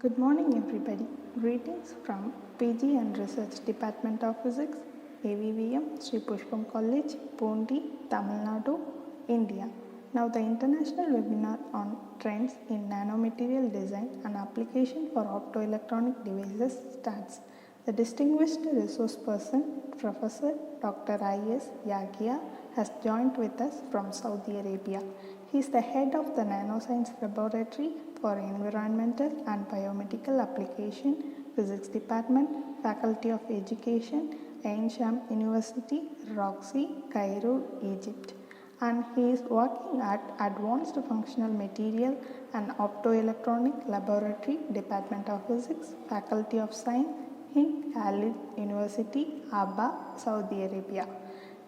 Good morning, everybody. Greetings from PG and Research Department of Physics, AVVM, Sri Pushpam College, Pondi, Tamil Nadu, India. Now, the international webinar on trends in nanomaterial design and application for optoelectronic devices starts. The distinguished resource person, Professor Dr. I.S. Yagia, has joined with us from Saudi Arabia. He is the head of the Nanoscience Laboratory for Environmental and Biomedical Application, Physics Department, Faculty of Education, Ain Shams University, Roxy, Cairo, Egypt. And he is working at Advanced Functional Material and Optoelectronic Laboratory, Department of Physics, Faculty of Science, in Khalid University, Abba, Saudi Arabia.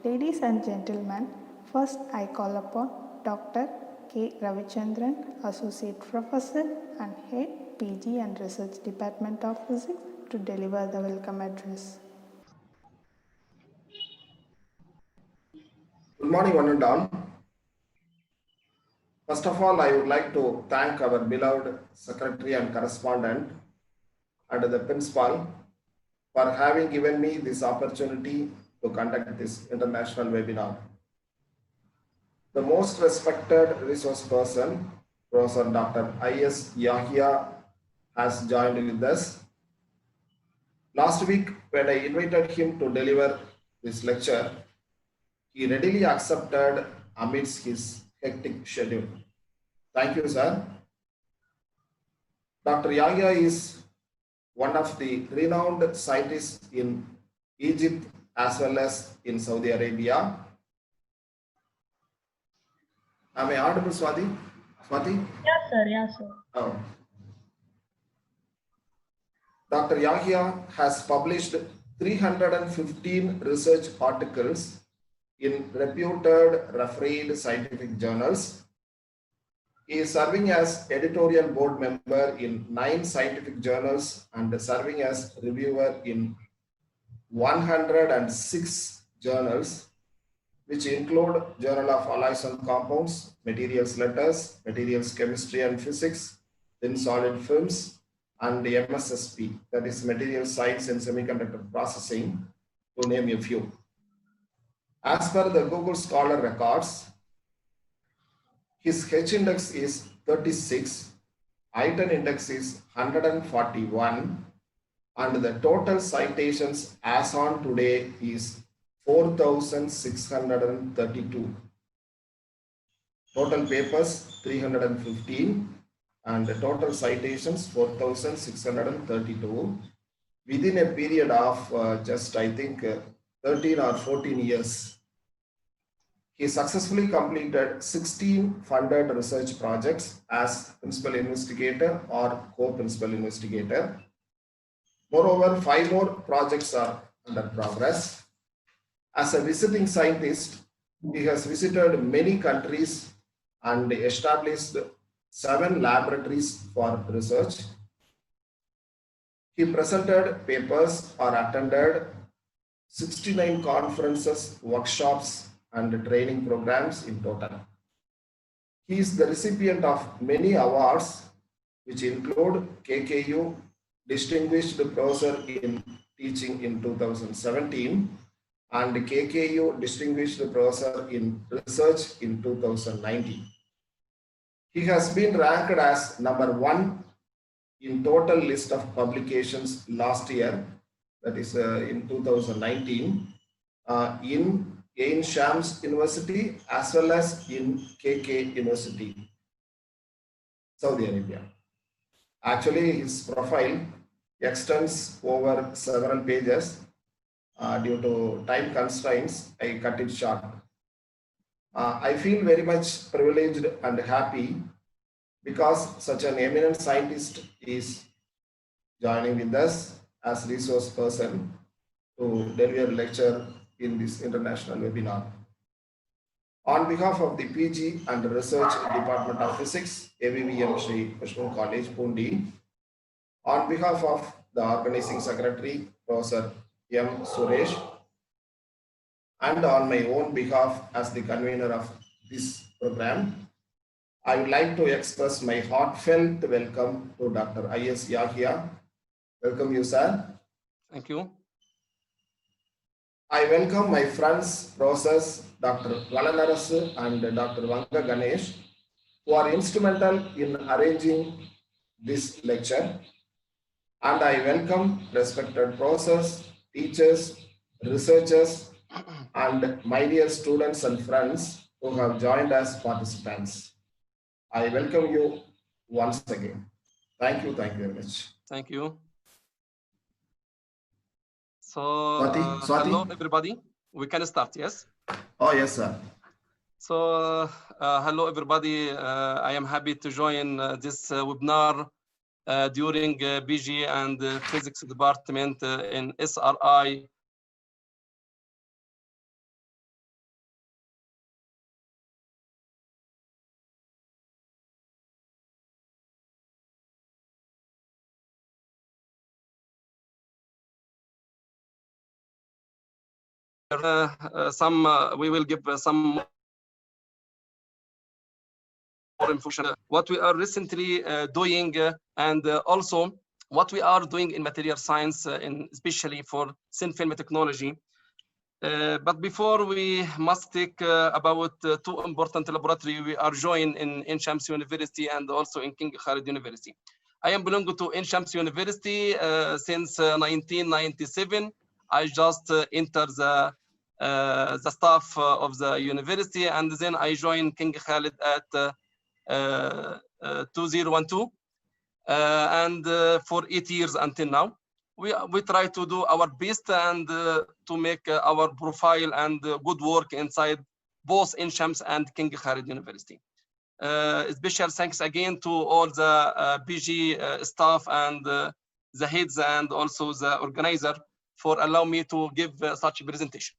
Ladies and gentlemen, first I call upon Dr. K. Ravichandran, Associate Professor and Head PG and Research Department of Physics, to deliver the welcome address. Good morning, one and all. First of all, I would like to thank our beloved secretary and correspondent and the principal for having given me this opportunity to conduct this international webinar. The most respected resource person, Professor Dr. I.S. Yahya, has joined with us. Last week, when I invited him to deliver this lecture, he readily accepted amidst his hectic schedule. Thank you, sir. Dr. Yahya is one of the renowned scientists in Egypt as well as in Saudi Arabia. Am I audible, Swati? Swati? Yes, sir. Yes, sir. Oh. Dr. Yahya has published 315 research articles in reputed refereed scientific journals. He is serving as editorial board member in 9 scientific journals and serving as reviewer in 106 journals, which include Journal of Alloys and Compounds, Materials Letters, Materials Chemistry and Physics, Thin Solid Films, and the MSSP, that is Material Science and Semiconductor Processing, to name a few. As per the Google Scholar records, his H index is 36, I-10 index is 141, and the total citations as on today is 4,632. Total papers 315 and the total citations 4,632 within a period of just I think 13 or 14 years. He successfully completed 16 funded research projects as principal investigator or co-principal investigator. Moreover, 5 more projects are under progress. As a visiting scientist, he has visited many countries and established 7 laboratories for research. He presented papers or attended 69 conferences, workshops, and training programs in total. He is the recipient of many awards, which include KKU Distinguished Professor in Teaching in 2017 and KKU Distinguished Professor in Research in 2019. He has been ranked as number 1 in total list of publications last year, that is in 2019, in Ain Shams University as well as in KK University, Saudi Arabia. Actually, his profile extends over several pages. Due to time constraints, I cut it short. I feel very much privileged and happy because such an eminent scientist is joining with us as resource person to deliver a lecture in this international webinar. On behalf of the PG and Research Department of Physics, AVVM Sri Pushpam College, Pondi, on behalf of the organizing secretary, Professor M. Suresh, and on my own behalf as the convener of this program, I would like to express my heartfelt welcome to Dr. I.S. Yahya. Welcome you, sir. Thank you. I welcome my friends, Professors Dr. Valanarasu and Dr. Vanga Ganesh, who are instrumental in arranging this lecture. And I welcome respected professors, teachers, researchers, and my dear students and friends who have joined as participants. I welcome you once again. Thank you very much. Thank you. So, Swati? hello everybody. We can start, yes? Oh, yes, sir. So, hello everybody. I am happy to join this webinar during BG and Physics Department in SRI. We will give some more information what we are recently doing and also what we are doing in material science, especially for thin film technology. But before we must take about two important laboratories we are joined in Ain Shams University and also in King Khalid University. I am belonging to Ain Shams University since 1997. I just entered the staff of the university, and then I joined King Khalid at 2012, and for 8 years until now. We try to do our best and to make our profile and good work inside both Ain Shams and King Khalid University. Special thanks again to all the BG staff and the heads and also the organizer for allowing me to give such a presentation.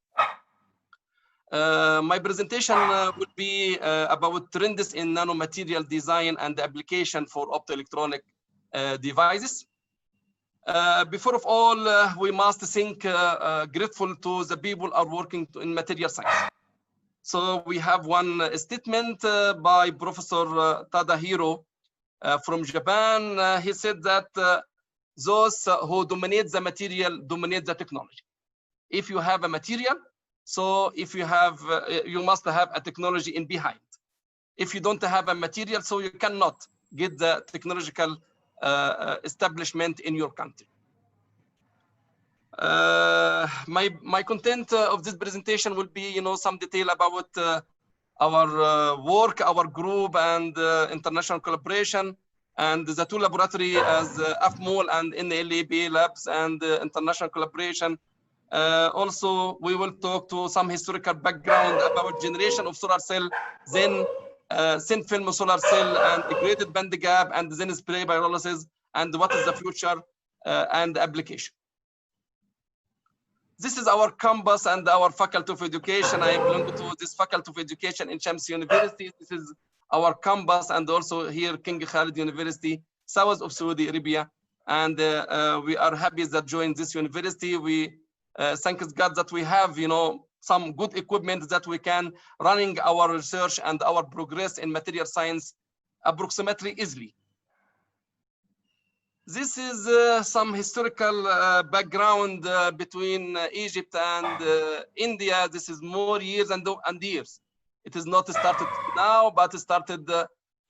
My presentation will be about trends in nanomaterial design and application for optoelectronic devices. Before of all, we must think grateful to the people are working in material science. So we have one statement by Professor Tadahiro from Japan. He said that those who dominate the material dominate the technology. If you have a material, so if you have, you must have a technology in behind. If you don't have a material, so you cannot get the technological establishment in your country. My content of this presentation will be, some detail about our work, our group, and international collaboration, and the two laboratory as AFMOL and NLAB labs and international collaboration. Also, we will talk to some historical background about generation of solar cell, then thin film solar cell and graded band gap, and then spray pyrolysis, and what is the future and application. This is our campus and our faculty of education. I belong to this faculty of education in Shams University. This is our campus, and also here King Khalid University, south of Saudi Arabia. And we are happy that joined this university. We thank God that we have, some good equipment that we can running our research and our progress in material science approximately easily. This is some historical background between Egypt and India. This is more years and years. It is not started now, but it started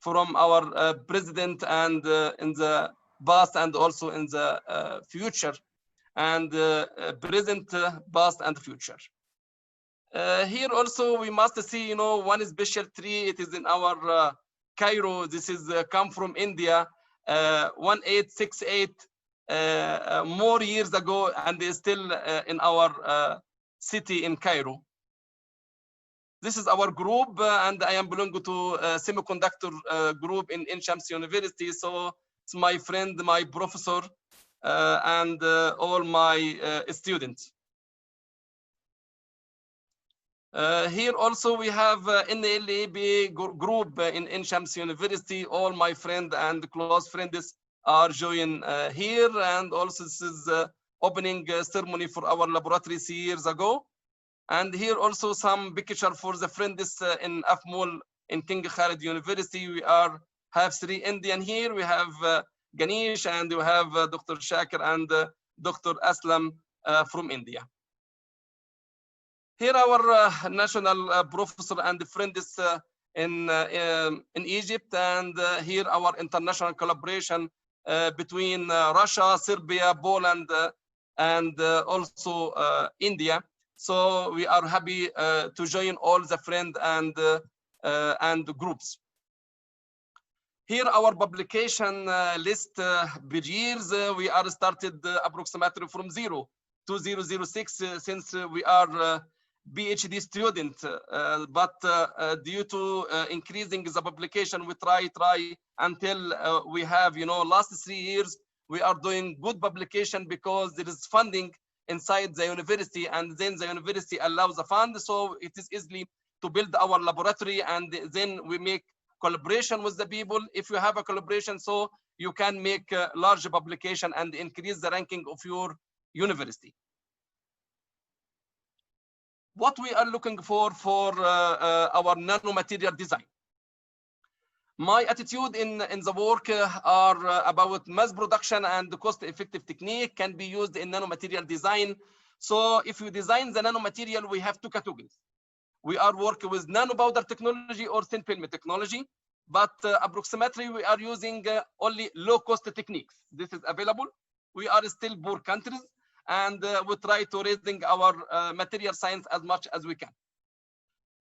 from our president and in the past and also in the future, and present, past, and future. Here also we must see, one special tree. It is in our Cairo. This is come from India. 1868 more years ago, and is still in our city in Cairo. This is our group, and I am belonging to semiconductor group in Ain Shams University. So it's my friend, my professor, and all my students. Here also we have NLAB group in Ain Shams University. All my friends and close friends are joining here, and also this is opening ceremony for our laboratory 3 years ago. And here also some picture for the friends in AFMOL in King Khalid University. We have 3 Indian here. We have Ganesh, and we have Dr. Shakir and Dr. Aslam from India. Here our national professor and friends in Egypt, and here our international collaboration between Russia, Serbia, Poland, and also India. So we are happy to join all the friends and groups. Here our publication list per years. We are started approximately from 0 to 2006 since we are PhD student, but due to increasing the publication, we try until we have, last 3 years, we are doing good publication because there is funding inside the university, and then the university allows the fund, so it is easily to build our laboratory, and then we make collaboration with the people. If you have a collaboration, so you can make a large publication and increase the ranking of your university. What we are looking for our nanomaterial design. My attitude in the work are about mass production and cost-effective technique can be used in nanomaterial design. So if you design the nanomaterial, we have 2 categories. We are working with nanopowder technology or thin film technology, but approximately we are using only low-cost techniques. This is available. We are still poor countries, and we try to raising our material science as much as we can.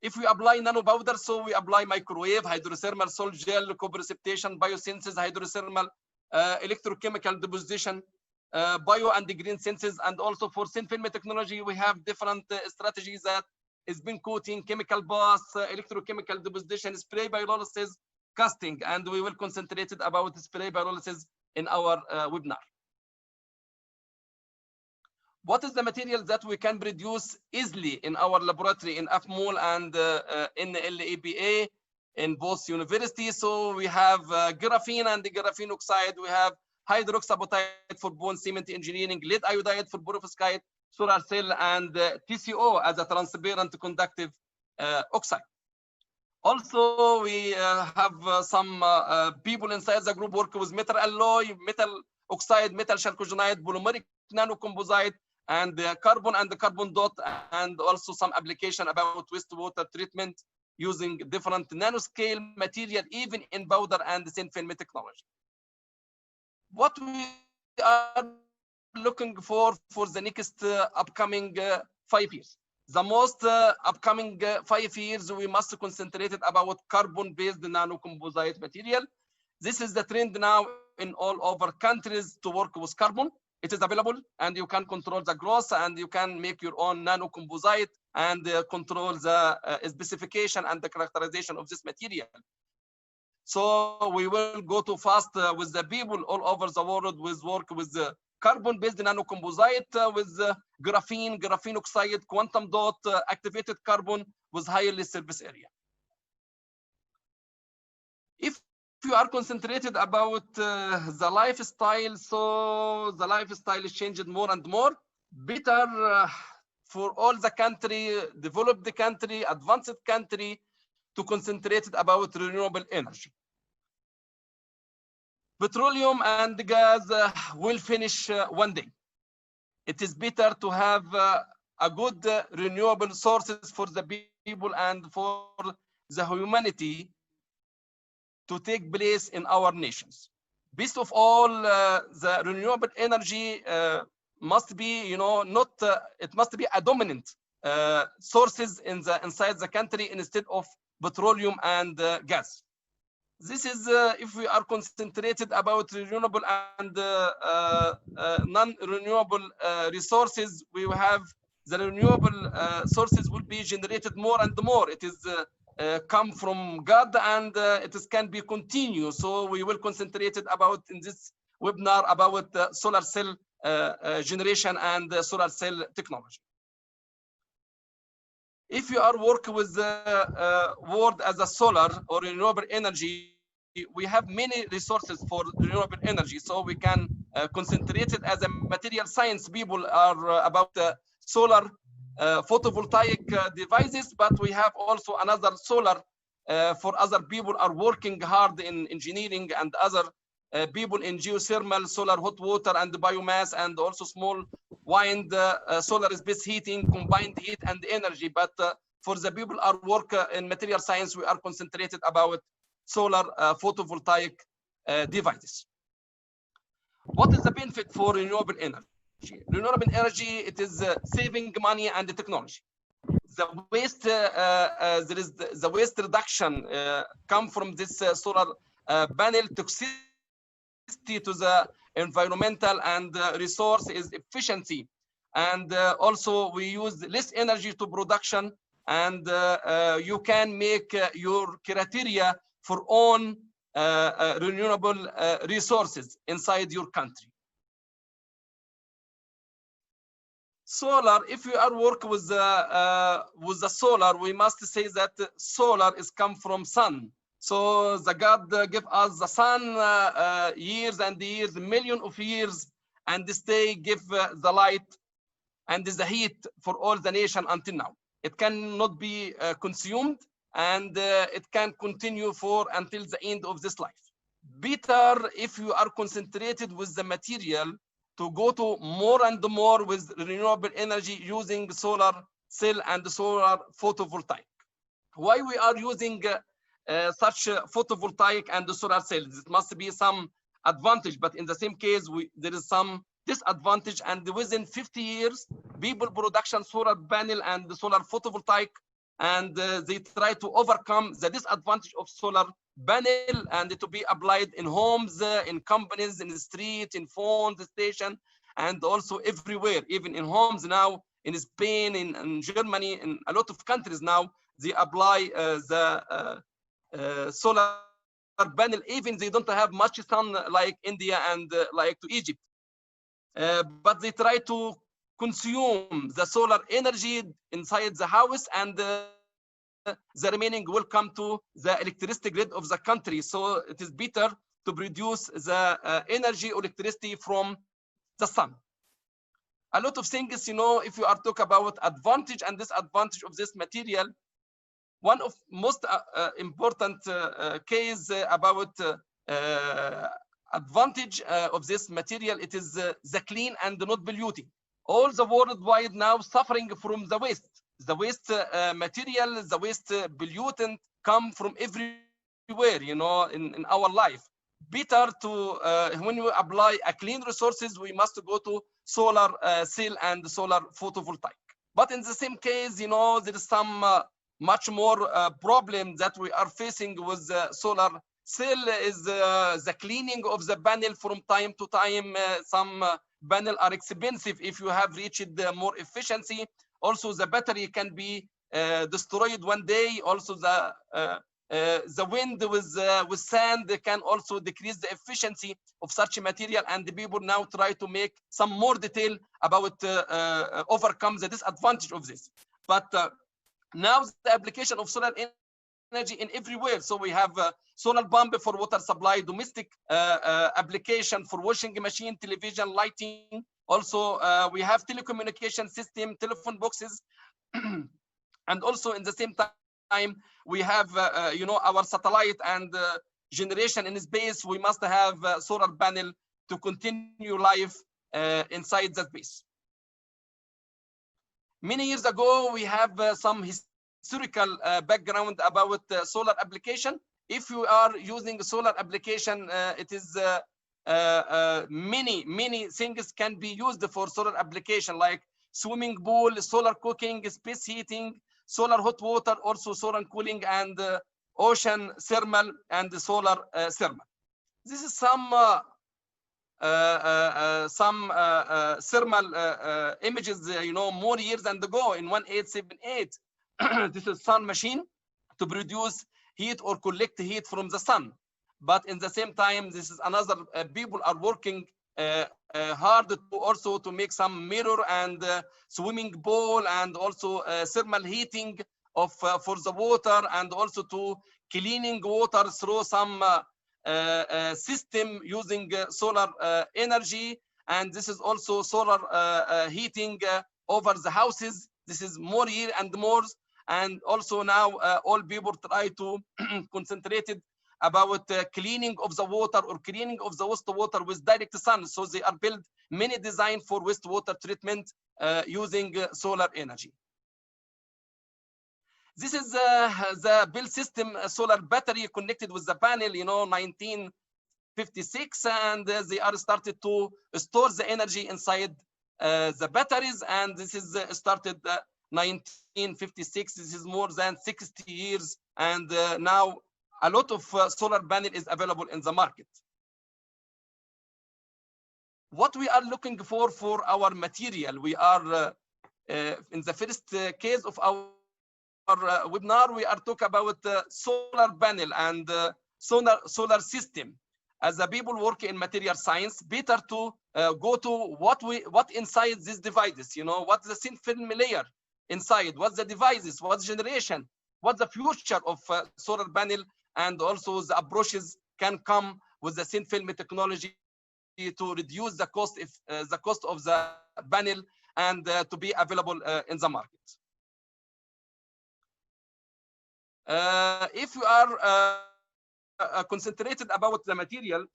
If we apply nanopowder, so we apply microwave, hydrothermal, salt gel, co-precipitation, biosynthesis, hydrothermal, electrochemical deposition, bio and green synthesis, and also for thin film technology, we have different strategies that is been coating, chemical baths, electrochemical deposition, spray pyrolysis, casting, and we will concentrate about spray pyrolysis in our webinar. What is the material that we can produce easily in our laboratory in FMOL and in LABA in both universities? So we have graphene and the graphene oxide. We have hydroxyapatite for bone cement engineering, lead iodide for perovskite, solar cell, and TCO as a transparent conductive oxide. Also, we have some people inside the group work with metal alloy, metal oxide, metal chalcogenide, polymeric nanocomposite, and carbon and the carbon dot, and also some application about wastewater treatment using different nanoscale material, even in powder and thin film technology. What we are looking for the next upcoming 5 years. The most upcoming 5 years, we must concentrate about carbon-based nanocomposite material. This is the trend now in all over countries to work with carbon. It is available, and you can control the growth, and you can make your own nanocomposite and control the specification and the characterization of this material. So we will go too fast with the people all over the world with work with the carbon-based nanocomposite, with graphene, graphene oxide, quantum dot, activated carbon with higher surface area. If you are concentrated about the lifestyle, so the lifestyle is changed more and more. Better for all the country, developed country, advanced country, to concentrate about renewable energy. Petroleum and gas will finish one day. It is better to have a good renewable sources for the people and for the humanity to take place in our nations. Best of all, the renewable energy must be, it must be a dominant sources inside the country instead of petroleum and gas. This is if we are concentrated about renewable and non-renewable resources, we will have the renewable sources will be generated more and more. It is come from God, and it can be continued. So we will concentrate about in this webinar about solar cell generation and solar cell technology. If you are working with the world as a solar or renewable energy, we have many resources for renewable energy. So we can concentrate it as a material science. People are about solar photovoltaic devices, but we have also another solar for other people are working hard in engineering, and other people in geothermal, solar hot water and biomass, and also small wind, solar space heating, combined heat and energy. But for the people are work in material science, we are concentrated about solar photovoltaic devices. What is the benefit for renewable energy? Renewable energy, it is saving money and the technology. The waste, there is the waste reduction come from this solar panel. Toxicity to the environmental and resource is efficiency, and also we use less energy to production, and you can make your criteria for own renewable resources inside your country. Solar, if we are working with the solar, we must say that solar is come from sun. So the God give us the sun years and years, millions of years, and this day give the light and the heat for all the nation until now. It cannot be consumed, and it can continue for until the end of this life. Better if you are concentrated with the material to go to more and more with renewable energy using solar cell and solar photovoltaic. Why we are using such photovoltaic and solar cells? It must be some advantage, but in the same case, there is some disadvantage. And within 50 years, people production solar panel and the solar photovoltaic, and they try to overcome the disadvantage of solar panel and to be applied in homes, in companies, in the street, in phone station, and also everywhere, even in homes now, in Spain, in Germany, in a lot of countries now, they apply the solar panel, even they don't have much sun like India and like to Egypt. But they try to consume the solar energy inside the house, and the remaining will come to the electricity grid of the country. So it is better to produce the energy, electricity from the sun. A lot of things, you know, if you are talking about advantage and disadvantage of this material, one of most important case about advantage of this material, it is the clean and not polluting. All the worldwide now suffering from the waste. The waste material, the waste pollutant come from everywhere, you know, in our life. Better to, when we apply a clean resources, we must go to solar cell and solar photovoltaic. But in the same case, you know, there is some much more problem that we are facing with solar cell is the cleaning of the panel from time to time. Some panel are expensive if you have reached more efficiency. Also, the battery can be destroyed one day. Also, the wind with sand can also decrease the efficiency of such a material. And the people now try to make some more detail about overcome the disadvantage of this. But now the application of solar energy in everywhere. So we have solar pump for water supply, domestic application for washing machine, television, lighting. Also, we have telecommunication system, telephone boxes, and also in the same time we have you know, our satellite and generation in space. We must have solar panel to continue life inside that base. Many years ago, we have some historical background about solar application. If you are using solar application, it is many things can be used for solar application, like swimming pool, solar cooking, space heating, solar hot water, also solar cooling, and ocean thermal and solar thermal. This is some thermal images, you know, more years ago in 1878. This is sun machine to produce heat or collect heat from the sun. But in the same time, this is another people are working hard to also to make some mirror and swimming pool, and also thermal heating of for the water, and also to cleaning water through some system using solar energy. And this is also solar heating over the houses. This is more year and more. And also now all people try to concentrate it about cleaning of the water or cleaning of the wastewater with direct sun. So they are built many design for wastewater treatment using solar energy. This is the build system solar battery connected with the panel, 1956, and they are started to store the energy inside the batteries, and this is started 1956. This is more than 60 years, and now a lot of solar panel is available in the market. What we are looking for our material, we are in the first case of our webinar, we are talking about solar panel and solar system. As the people work in material science, better to go to what inside these devices, what's the thin film layer inside, what's the devices, what's generation, what's the future of solar panel, and also the approaches can come with the thin film technology to reduce the cost of the panel and to be available in the market. If you are concentrated about the material,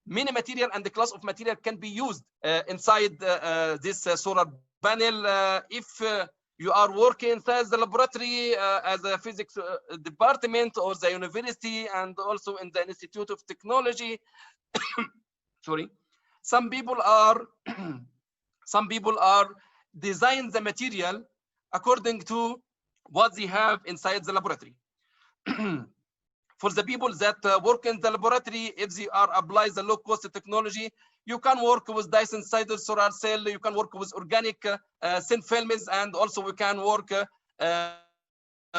many material and the class of material can be used inside this solar panel. If you are working inside the laboratory as a physics department or the university, and also in the Institute of Technology, sorry, some people are design the material according to what they have inside the laboratory. For the people that work in the laboratory, if they are apply the low-cost technology, you can work with Dyson-sided solar cell, you can work with organic thin films, and also we can work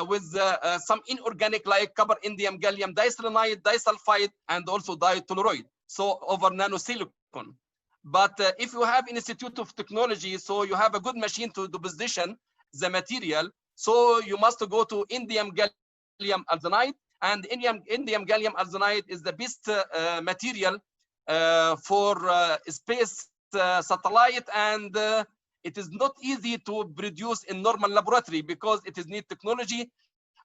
with some inorganic like copper, indium, gallium, diselenide, disulfide, and also ditoluroid, so over nanosilicon. But if you have an Institute of Technology, so you have a good machine to position the material, so you must go to indium gallium arsenide, and indium gallium arsenide is the best material for space satellite, and it is not easy to produce in normal laboratory because it is need technology.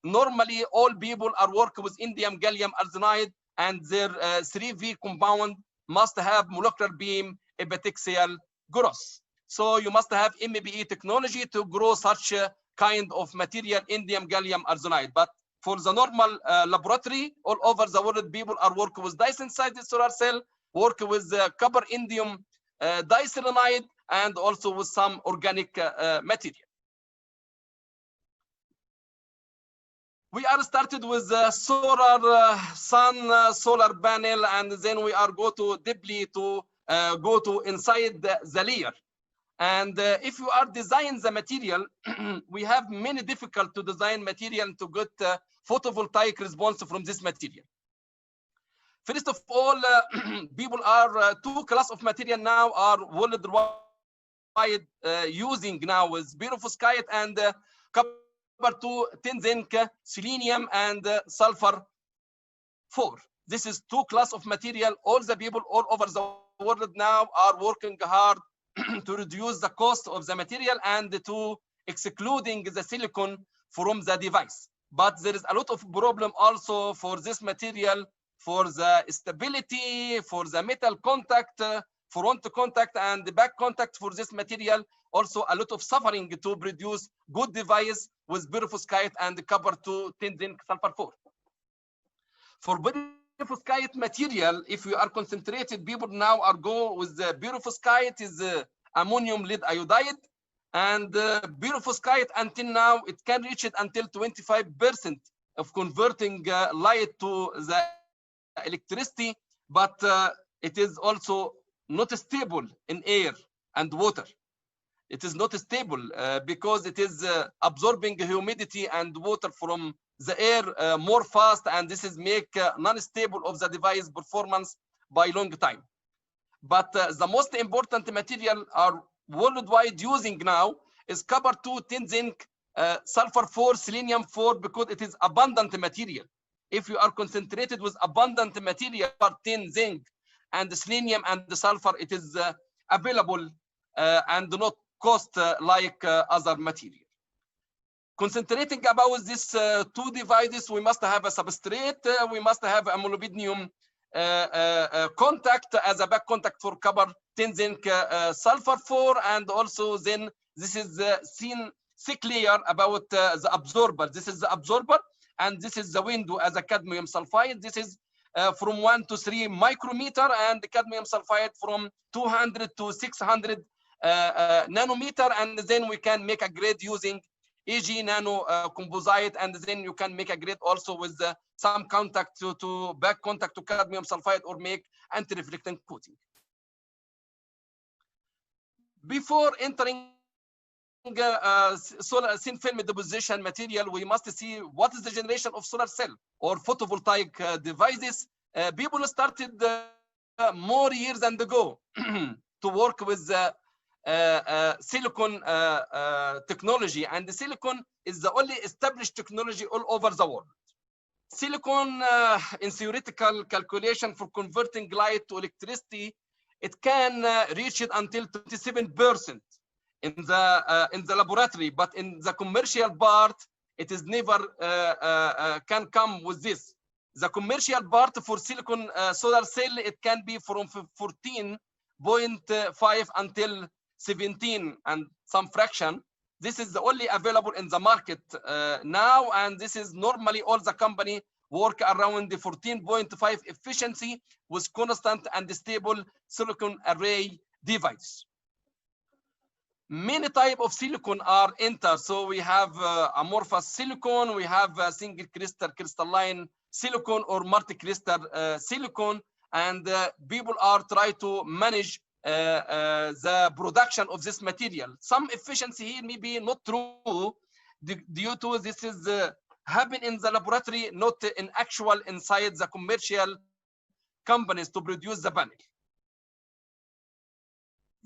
Normally, all people are working with indium gallium arsenide, and their 3V compound must have molecular beam epitaxial growth. So you must have MBE technology to grow such a kind of material, indium gallium arsenide. But for the normal laboratory, all over the world, people are working with Dyson-sided solar cell, working with copper, indium, diselenide, and also with some organic material. We are started with solar sun solar panel, and then we are go to deeply to go to inside the layer. And if you are designing the material, we have many difficult to design material to get photovoltaic response from this material. First of all, people are two class of material now are worldwide using now with perovskite and copper to tin zinc, selenium, and sulfur 4. This is two class of material. All the people all over the world now are working hard to reduce the cost of the material and to excluding the silicon from the device. But there is a lot of problem also for this material, for the stability, for the metal contact, front contact and the back contact for this material. Also a lot of suffering to produce good device with perovskite and copper to tin zinc sulfur 4. For perovskite material, if you are concentrated, people now are go with the perovskite is ammonium lead iodide, and perovskite until now it can reach it until 25% of converting light to the electricity, but it is also not stable in air and water. It is not stable because it is absorbing humidity and water from the air more fast, and this is make non-stable of the device performance by long time. But the most important material are worldwide using now is copper 2, tin zinc, sulfur 4, selenium 4, because it is abundant material. If you are concentrated with abundant material, tin, zinc, and the selenium and the sulfur, it is available and not cost like other material. Concentrating about these two devices, we must have a substrate, we must have a molybdenum contact as a back contact for copper, tin zinc sulfur 4, and also then this is the thick layer about the absorber. This is the absorber, and this is the window as a cadmium sulfide. This is from 1 to 3 micrometer, and the cadmium sulfide from 200 to 600 nanometer, and then we can make a grade using AG nano composite, and then you can make a grade also with some contact to back contact to cadmium sulfide or make anti-reflecting coating. Before entering solar thin film deposition material, we must see what is the generation of solar cell or photovoltaic devices. People started more years ago to work with silicon technology, and the silicon is the only established technology all over the world. Silicon in theoretical calculation for converting light to electricity, it can reach it until 27% in the laboratory, but in the commercial part, it is never can come with this. The commercial part for silicon solar cell, it can be from 14.5 until 17 and some fraction. This is the only available in the market now, and this is normally all the company work around the 14.5 efficiency with constant and stable silicon array device. Many type of silicon are entered. So we have amorphous silicon, we have single crystal crystalline silicon or multi-crystal silicon, and people are trying to manage the production of this material. Some efficiency here may be not true due to this is happen in the laboratory, not in actual inside the commercial companies to produce the panel.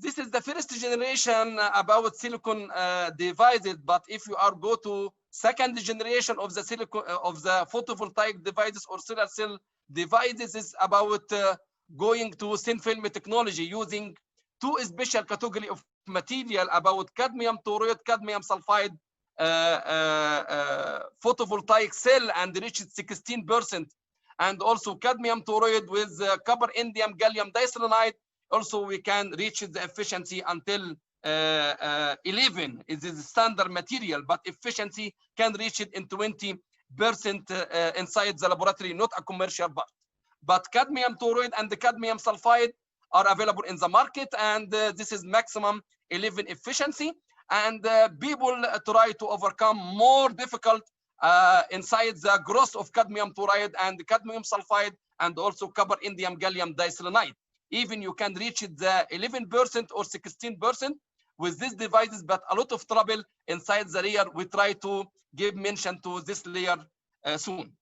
This is the first generation about silicon devices, but if you are go to second generation of the silicon of the photovoltaic devices or solar cell devices, is about going to thin film technology using two special category of material about cadmium toroid, cadmium sulfide photovoltaic cell, and reached 16%, and also cadmium toroid with copper indium gallium diselenide. Also, we can reach the efficiency until 11. It is a standard material, but efficiency can reach it in 20% inside the laboratory, not a commercial part. But cadmium toroid and the cadmium sulfide are available in the market, and this is maximum 11 efficiency. And people try to overcome more difficult inside the growth of cadmium toroid and cadmium sulfide, and also copper indium gallium diselenide. Even you can reach the 11% or 16% with these devices, but a lot of trouble inside the layer. We try to give mention to this layer soon.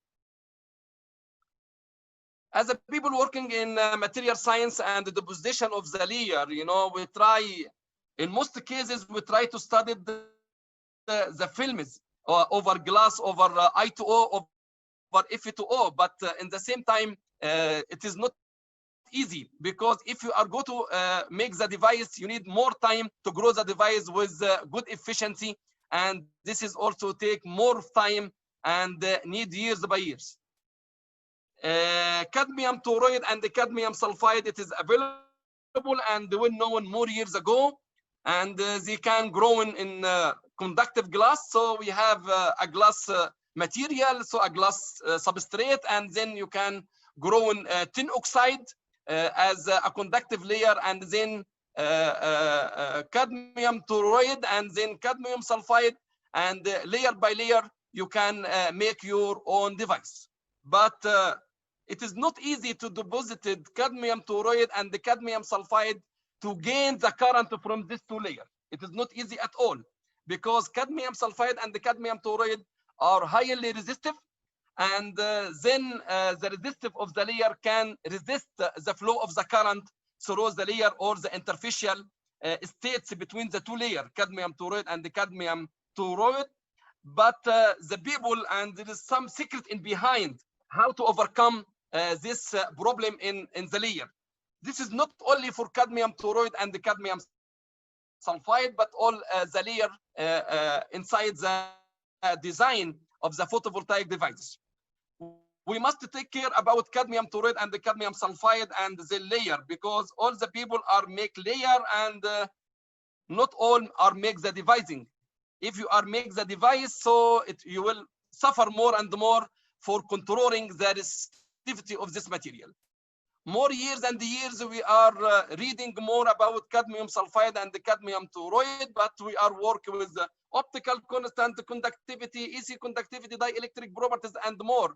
As a people working in material science and the deposition of the layer, you know, we try, in most cases, we try to study the films over glass, over I2O, over Fe2O, but in the same time, it is not easy, because if you are going to make the device, you need more time to grow the device with good efficiency, and this is also take more time and need years by years. Cadmium toroid and the cadmium sulfide, it is available and well known more years ago, and they can grow in conductive glass. So we have a glass material, so a glass substrate, and then you can grow in tin oxide as a conductive layer, and then cadmium toroid, and then cadmium sulfide, and layer by layer you can make your own device. But it is not easy to deposit cadmium toroid and the cadmium sulfide to gain the current from these two layers. It is not easy at all, because cadmium sulfide and the cadmium toroid are highly resistive, and then the resistive of the layer can resist the flow of the current through the layer or the interfacial states between the two layers, cadmium toroid and the cadmium toroid. But the people, and there is some secret in behind how to overcome this problem in the layer. This is not only for cadmium toroid and the cadmium sulfide, but all the layer inside the design of the photovoltaic devices. We must take care about cadmium toroid and the cadmium sulfide and the layer, because all the people are make layer and not all are make the devising. If you are make the device, so you will suffer more and more for controlling the resistivity of this material. More years and years we are reading more about cadmium sulfide and the cadmium toroid, but we are working with the optical constant conductivity, AC conductivity, dielectric properties, and more.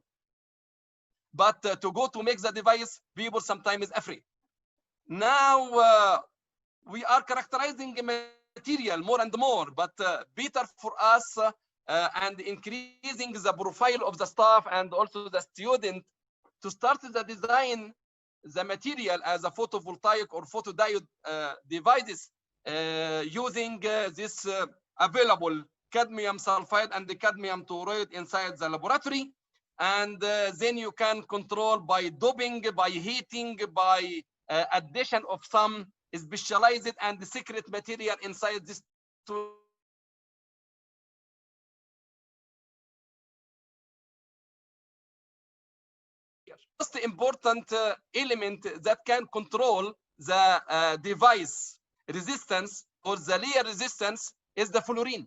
But to go to make the device, people sometimes is afraid. Now we are characterizing material more and more, but better for us and increasing the profile of the staff and also the student to start the design the material as a photovoltaic or photodiode devices using this available cadmium sulfide and the cadmium toroid inside the laboratory. And then you can control by doping, by heating, by addition of some specialized and secret material inside this. Most important element that can control the device resistance or the layer resistance is the fluorine.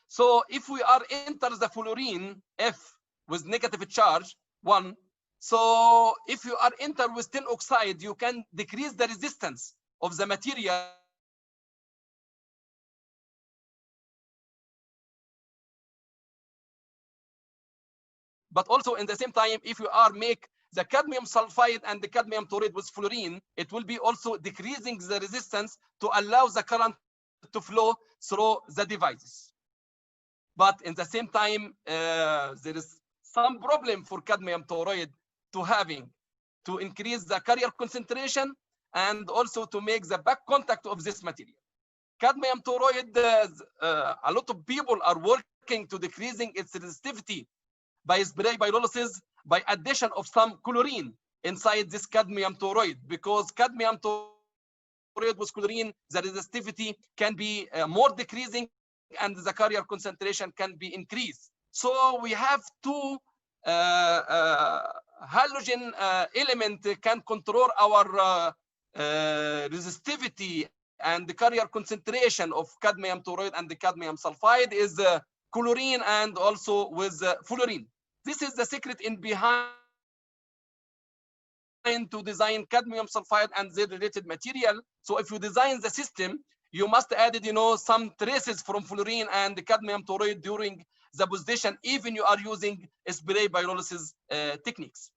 So if we are enter the fluorine F with negative charge 1, so if you are enter with tin oxide, you can decrease the resistance of the material. But also in the same time, if you are make the cadmium sulfide and the cadmium toroid with fluorine, it will be also decreasing the resistance to allow the current to flow through the devices. But in the same time, there is some problem for cadmium toroid to increase the carrier concentration and also to make the back contact of this material. Cadmium toroid, a lot of people are working to decreasing its resistivity by spray pyrolysis, by addition of some chlorine inside this cadmium toroid, because cadmium toroid with chlorine, the resistivity can be more decreasing and the carrier concentration can be increased. So we have two halogen element can control our resistivity and the carrier concentration of cadmium toroid and the cadmium sulfide is chlorine and also with fluorine. This is the secret in behind to design cadmium sulfide and the related material. So if you design the system, you must add, some traces from fluorine and the cadmium toroid during the position, even you are using spray pyrolysis techniques.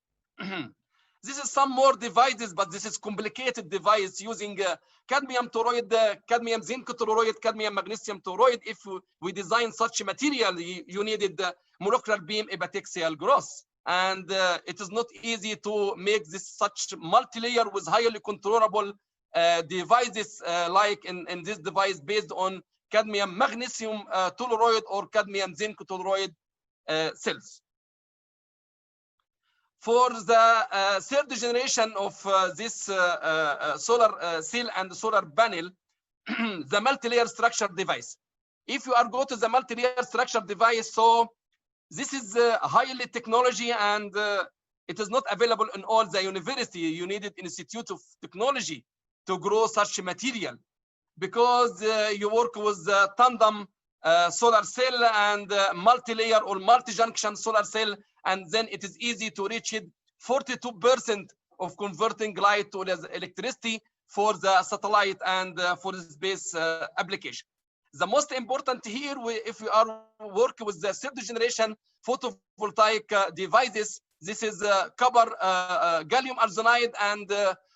This is some more devices, but this is complicated device using cadmium toroid, cadmium zinc toroid, cadmium magnesium toroid. If we design such material, you needed molecular beam epitaxial growth. And it is not easy to make this such multi-layer with highly controllable devices like in this device based on cadmium magnesium toroid or cadmium zinc toroid cells. For the third generation of this solar cell and solar panel, the multi-layer structure device. If you are go to the multi-layer structure device, so this is highly technology and it is not available in all the university. You needed Institute of Technology to grow such material, because you work with tandem solar cell and multi-layer or multi-junction solar cell, and then it is easy to reach it 42% of converting light to electricity for the satellite and for the space application. The most important here, if we are working with the third generation photovoltaic devices, this is copper, gallium arsenide and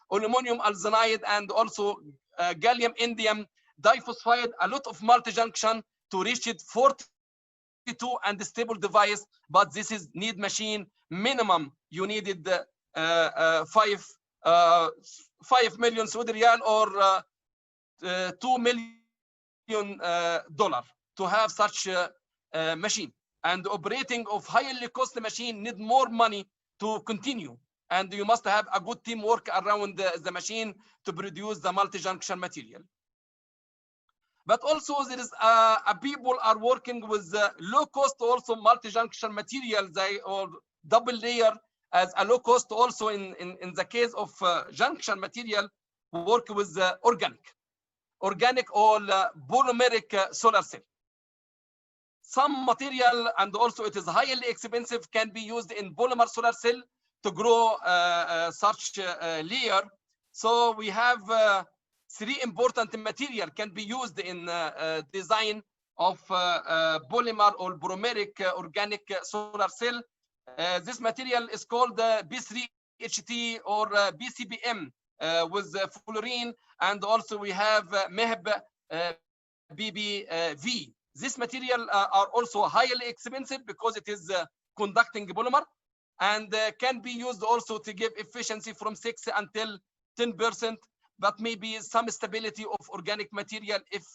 aluminum arsenide and also gallium indium diphosphide, a lot of multi-junction to reach it 42 and stable device, but this is need machine minimum. You needed 5 million Saudi riyal or $2 million to have such a machine. And operating of highly costly machine need more money to continue. And you must have a good teamwork around the machine to produce the multi-junction material. But also there is people are working with low cost also multi-junction materials or double layer as a low cost also in the case of junction material, work with organic or polymeric solar cell. Some material, and also it is highly expensive, can be used in polymer solar cell to grow such layer. So we have three important material can be used in design of polymer or polymeric organic solar cell. This material is called B3HT or BCBM with fluorine, and also we have MEHB BBV. This material are also highly expensive because it is conducting polymer, and can be used also to give efficiency from 6 until 10%, but maybe some stability of organic material if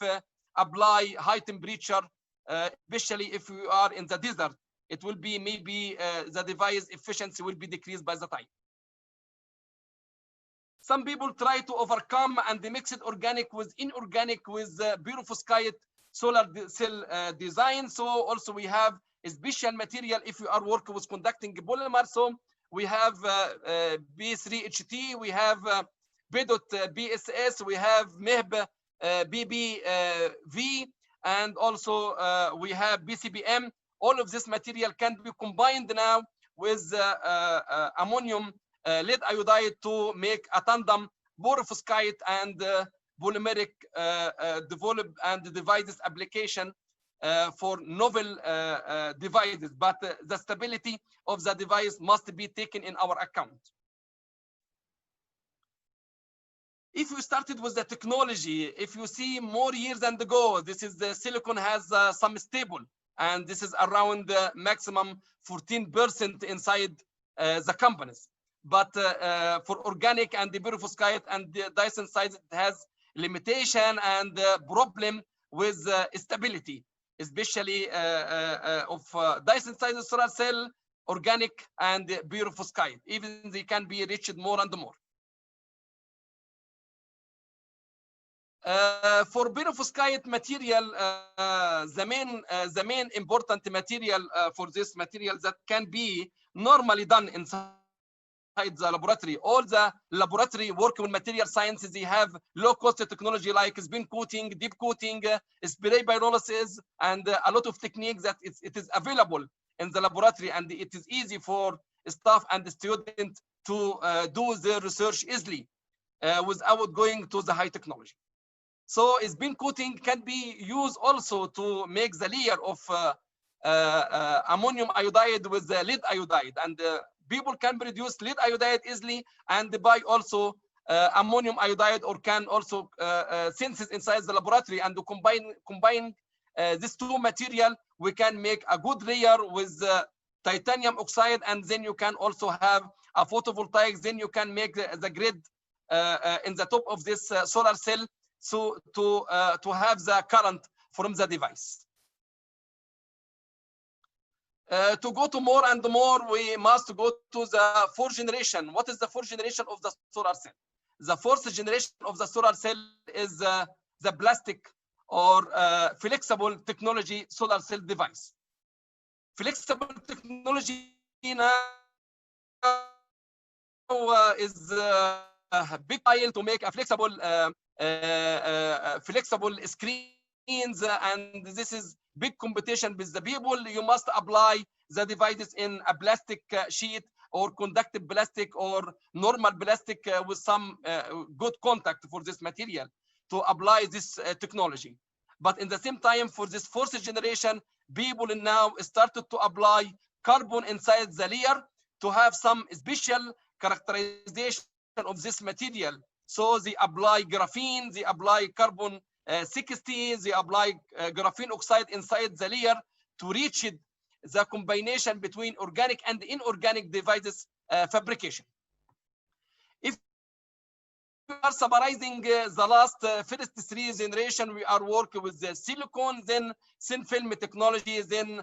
apply high temperature, especially if we are in the desert. It will be maybe the device efficiency will be decreased by the time. Some people try to overcome and they mix it organic with inorganic with perovskite solar cell design. So also we have a special material if you are working with conducting polymer. So we have B3HT, we have B.BSS, we have MEHB BBV, and also we have BCBM. All of this material can be combined now with ammonium lead iodide to make a tandem perovskite and polymeric develop and devices application for novel devices, but the stability of the device must be taken in our account. If you started with the technology, if you see more years ago, this is the silicon has some stable, and this is around maximum 14% inside the companies. But for organic and the perovskite and the Dyson size, it has limitation and problem with stability, especially of Dyson size solar cell, organic and perovskite. Even they can be reached more and more. For perovskite material, the main important material for this material that can be normally done inside the laboratory. All the laboratory work with material sciences, they have low cost technology like spin coating, deep coating, spray pyrolysis, and a lot of techniques that it is available in the laboratory, and it is easy for staff and the student to do their research easily without going to the high technology. So spin coating can be used also to make the layer of ammonium iodide with the lead iodide, and people can produce lead iodide easily and buy also ammonium iodide, or can also synthesis inside the laboratory, and to combine these two material, we can make a good layer with titanium oxide, and then you can also have a photovoltaic. Then you can make the grid in the top of this solar cell, so to have the current from the device. To go to more and more, we must go to the fourth generation. What is the fourth generation of the solar cell? The fourth generation of the solar cell is the plastic or flexible technology solar cell device. Flexible technology now is a big deal to make a flexible flexible screens, and this is big competition with the people. You must apply the devices in a plastic sheet, or conductive plastic, or normal plastic with some good contact for this material to apply this technology. But in the same time, for this fourth generation, people now started to apply carbon inside the layer to have some special characterization of this material. So they apply graphene, they apply carbon 60, they apply graphene oxide inside the layer to reach it, the combination between organic and inorganic devices fabrication. If we are summarizing the last first three generation, we are working with the silicon, then thin film technology, then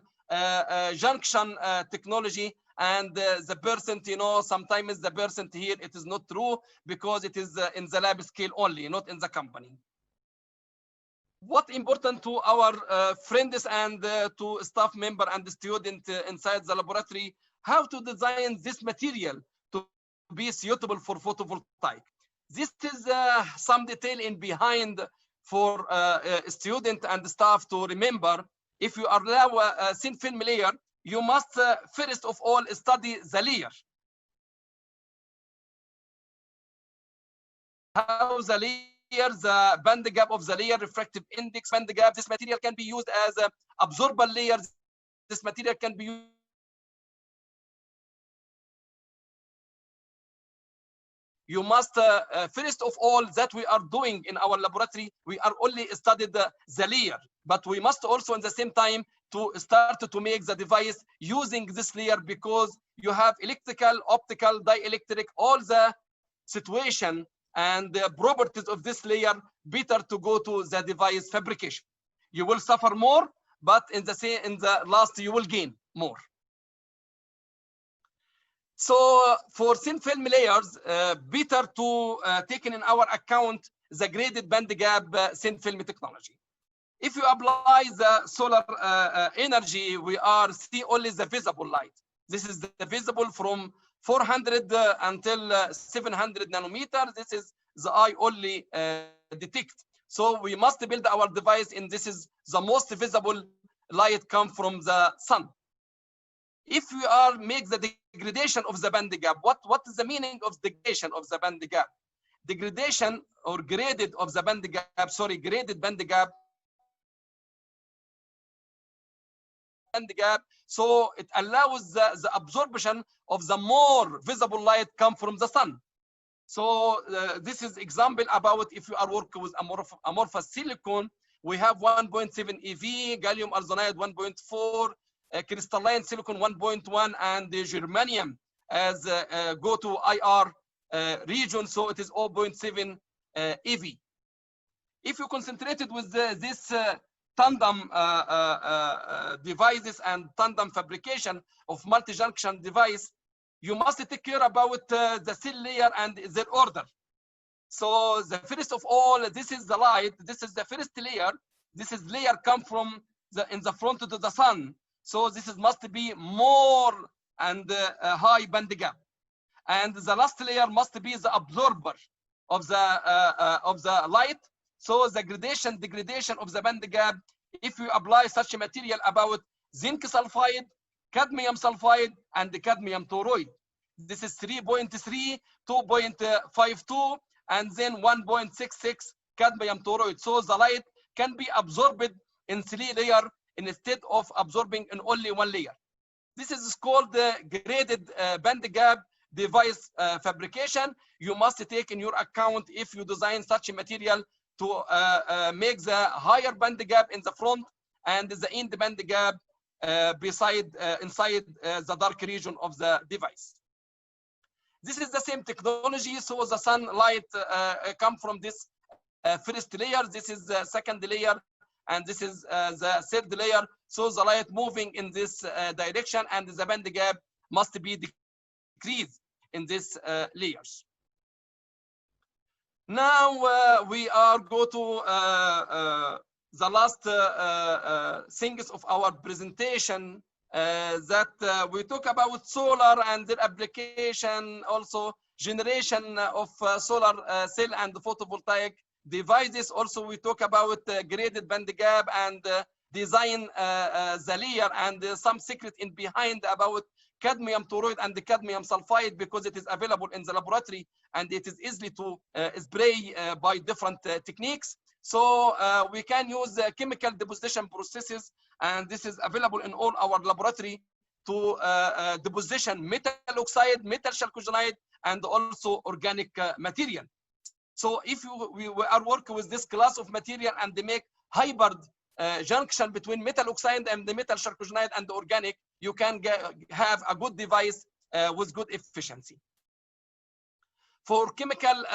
junction technology, and the percent, you know, sometimes the percent here, it is not true because it is in the lab scale only, not in the company. what important to our friends and to staff member and the student inside the laboratory, how to design this material to be suitable for photovoltaic. This is some detail in behind for student and staff to remember. If you allow a thin film layer, you must first of all study the layer. How the layer, the band gap of the layer, refractive index, band gap. This material can be used as a absorber layer. This material can be used. You must first of all that we are doing in our laboratory, we are only studied the layer, but we must also in the same time to start to make the device using this layer, because you have electrical, optical, dielectric, all the situation and the properties of this layer. Better to go to the device fabrication. You will suffer more, but in the last you will gain more. So for thin film layers, better to take in our account the graded band gap thin film technology. If you apply the solar energy, we are see only the visible light. This is the visible from 400 until 700 nanometers. This is the eye only detect. So we must build our device, and this is the most visible light come from the sun. If we are make the degradation of the band gap, what is the meaning of degradation of the band gap? Degradation or graded of the band gap, sorry, graded band gap. So it allows the absorption of the more visible light come from the sun. So this is example about if you are working with amorphous silicon, we have 1.7 EV, gallium arsenide 1.4, crystalline silicon 1.1, and the germanium as go to IR region, so it is 0.7 EV. If you concentrated with this tandem devices and tandem fabrication of multi-junction device, you must take care about the cell layer and their order. So the first of all, this is the light. This is the first layer. This is layer come from in the front to the sun. So this is must be more and high band gap. And the last layer must be the absorber of the light. So the degradation of the band gap, if you apply such a material about zinc sulfide, cadmium sulfide, and the cadmium toroid. This is 3.3, 2.52, and then 1.66 cadmium toroid. So the light can be absorbed in 3 layers instead of absorbing in only 1 layer. This is called the graded band gap device fabrication. You must take in your account if you design such a material to make the higher band gap in the front and the end band gap inside the dark region of the device. This is the same technology. So the sunlight come from this first layer. This is the second layer, and this is the third layer. So the light moving in this direction, and the band gap must be decreased in these layers. Now we are go to the last things of our presentation that we talk about solar and their application, also generation of solar cell and photovoltaic devices. Also we talk about graded band gap and design the layer and some secret in behind about cadmium toroid and the cadmium sulfide, because it is available in the laboratory and it is easily to spray by different techniques. So we can use chemical deposition processes, and this is available in all our laboratory to deposition metal oxide, metal chalcogenide, and also organic material. So if we are working with this class of material and they make hybrid junction between metal oxide and the metal chalcogenide and the organic, you can have a good device with good efficiency. For chemical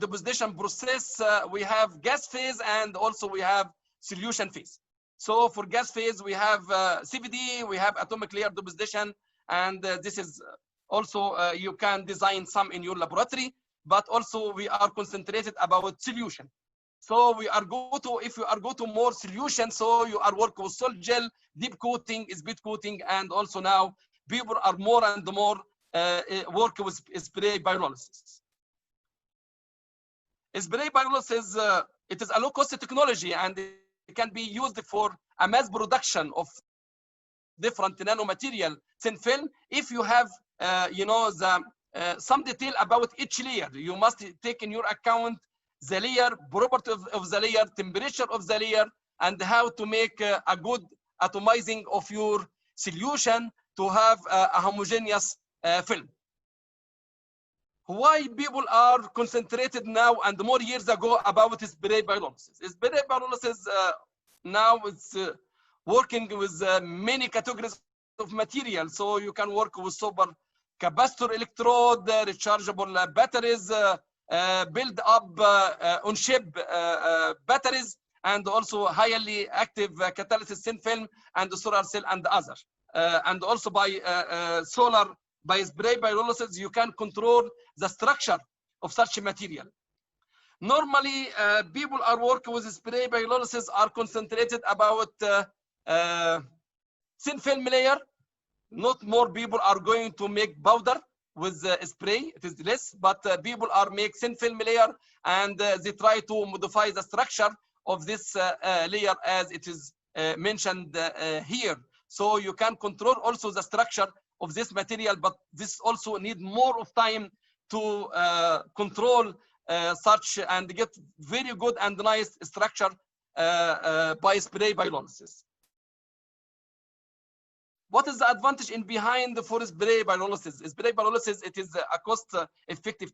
deposition process, we have gas phase and also we have solution phase. So for gas phase, we have CVD, we have atomic layer deposition, and this is also you can design some in your laboratory, but also we are concentrated about solution. So we are go to, if you are go to more solution, so you are working with sol gel, deep coating, speed coating, and also now people are more and more working with spray pyrolysis. Spray pyrolysis, it is a low cost technology and it can be used for a mass production of different nanomaterial thin film. If you have, you know, the some detail about each layer, you must take in your account the layer, property of the layer, temperature of the layer, and how to make a good atomizing of your solution to have a homogeneous film. Why people are concentrated now and more years ago about spray pyrolysis? Spray pyrolysis now it's working with many categories of material. So you can work with super capacitor electrode, rechargeable batteries, build up on chip batteries, and also highly active catalysis thin film and solar cell and other. And also by solar, by spray pyrolysis, you can control the structure of such material. Normally, people are working with spray pyrolysis are concentrated about thin film layer. Not more people are going to make powder with spray, it is less, but people are make thin film layer and they try to modify the structure of this layer as it is mentioned here. So you can control also the structure of this material, but this also need more of time to control such and get very good and nice structure by spray pyrolysis. What is the advantage in behind for spray pyrolysis? Spray pyrolysis, it is a cost-effective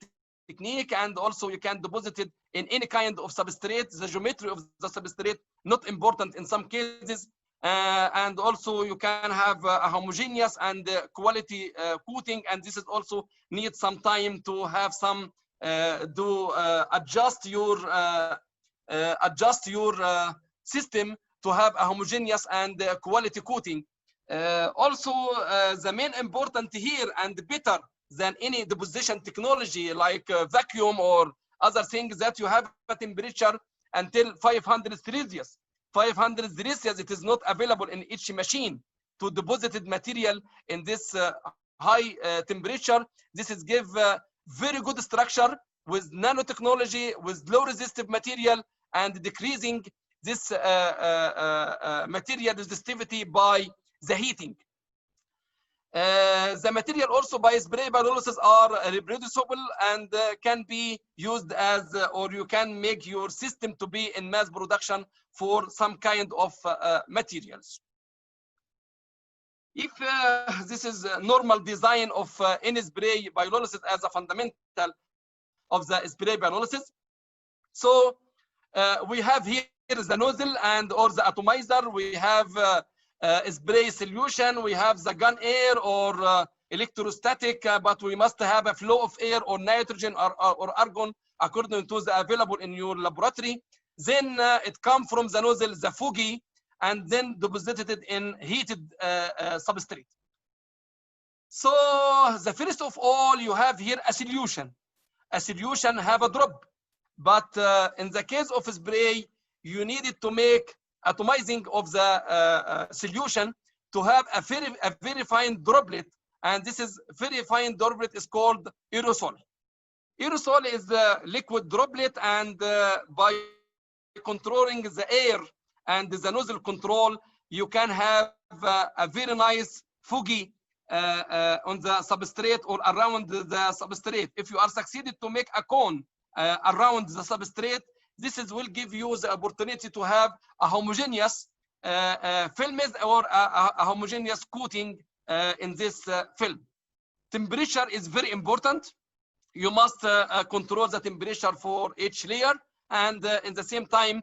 technique, and also you can deposit it in any kind of substrate. The geometry of the substrate not important in some cases, and also you can have a homogeneous and quality coating, and this is also need some time to have some adjust your system to have a homogeneous and quality coating. Also, the main important here and better than any deposition technology like vacuum or other things, that you have a temperature until 500 Celsius. 500 Celsius, it is not available in each machine to deposited material in this high temperature. This is give very good structure with nanotechnology, with low resistive material, and decreasing this material resistivity by the heating. The material also by spray pyrolysis are reproducible and can be used as, or you can make your system to be in mass production for some kind of materials. If this is a normal design of any spray pyrolysis as a fundamental of the spray pyrolysis, so we have here the nozzle and or the atomizer. We have spray solution. We have the gun air or electrostatic, but we must have a flow of air or nitrogen or argon according to the available in your laboratory. Then it comes from the nozzle, the foggy, and then deposited in heated substrate. So the first of all, you have here a solution. A solution have a drop, but in the case of spray, you needed to make atomizing of the solution to have a very fine droplet, and this is very fine droplet is called aerosol. Aerosol is the liquid droplet, and by controlling the air and the nozzle control, you can have a very nice foggy on the substrate or around the substrate. If you are succeeded to make a cone around the substrate, this is will give you the opportunity to have a homogeneous film or a homogeneous coating in this film. Temperature is very important. You must control the temperature for each layer, and in the same time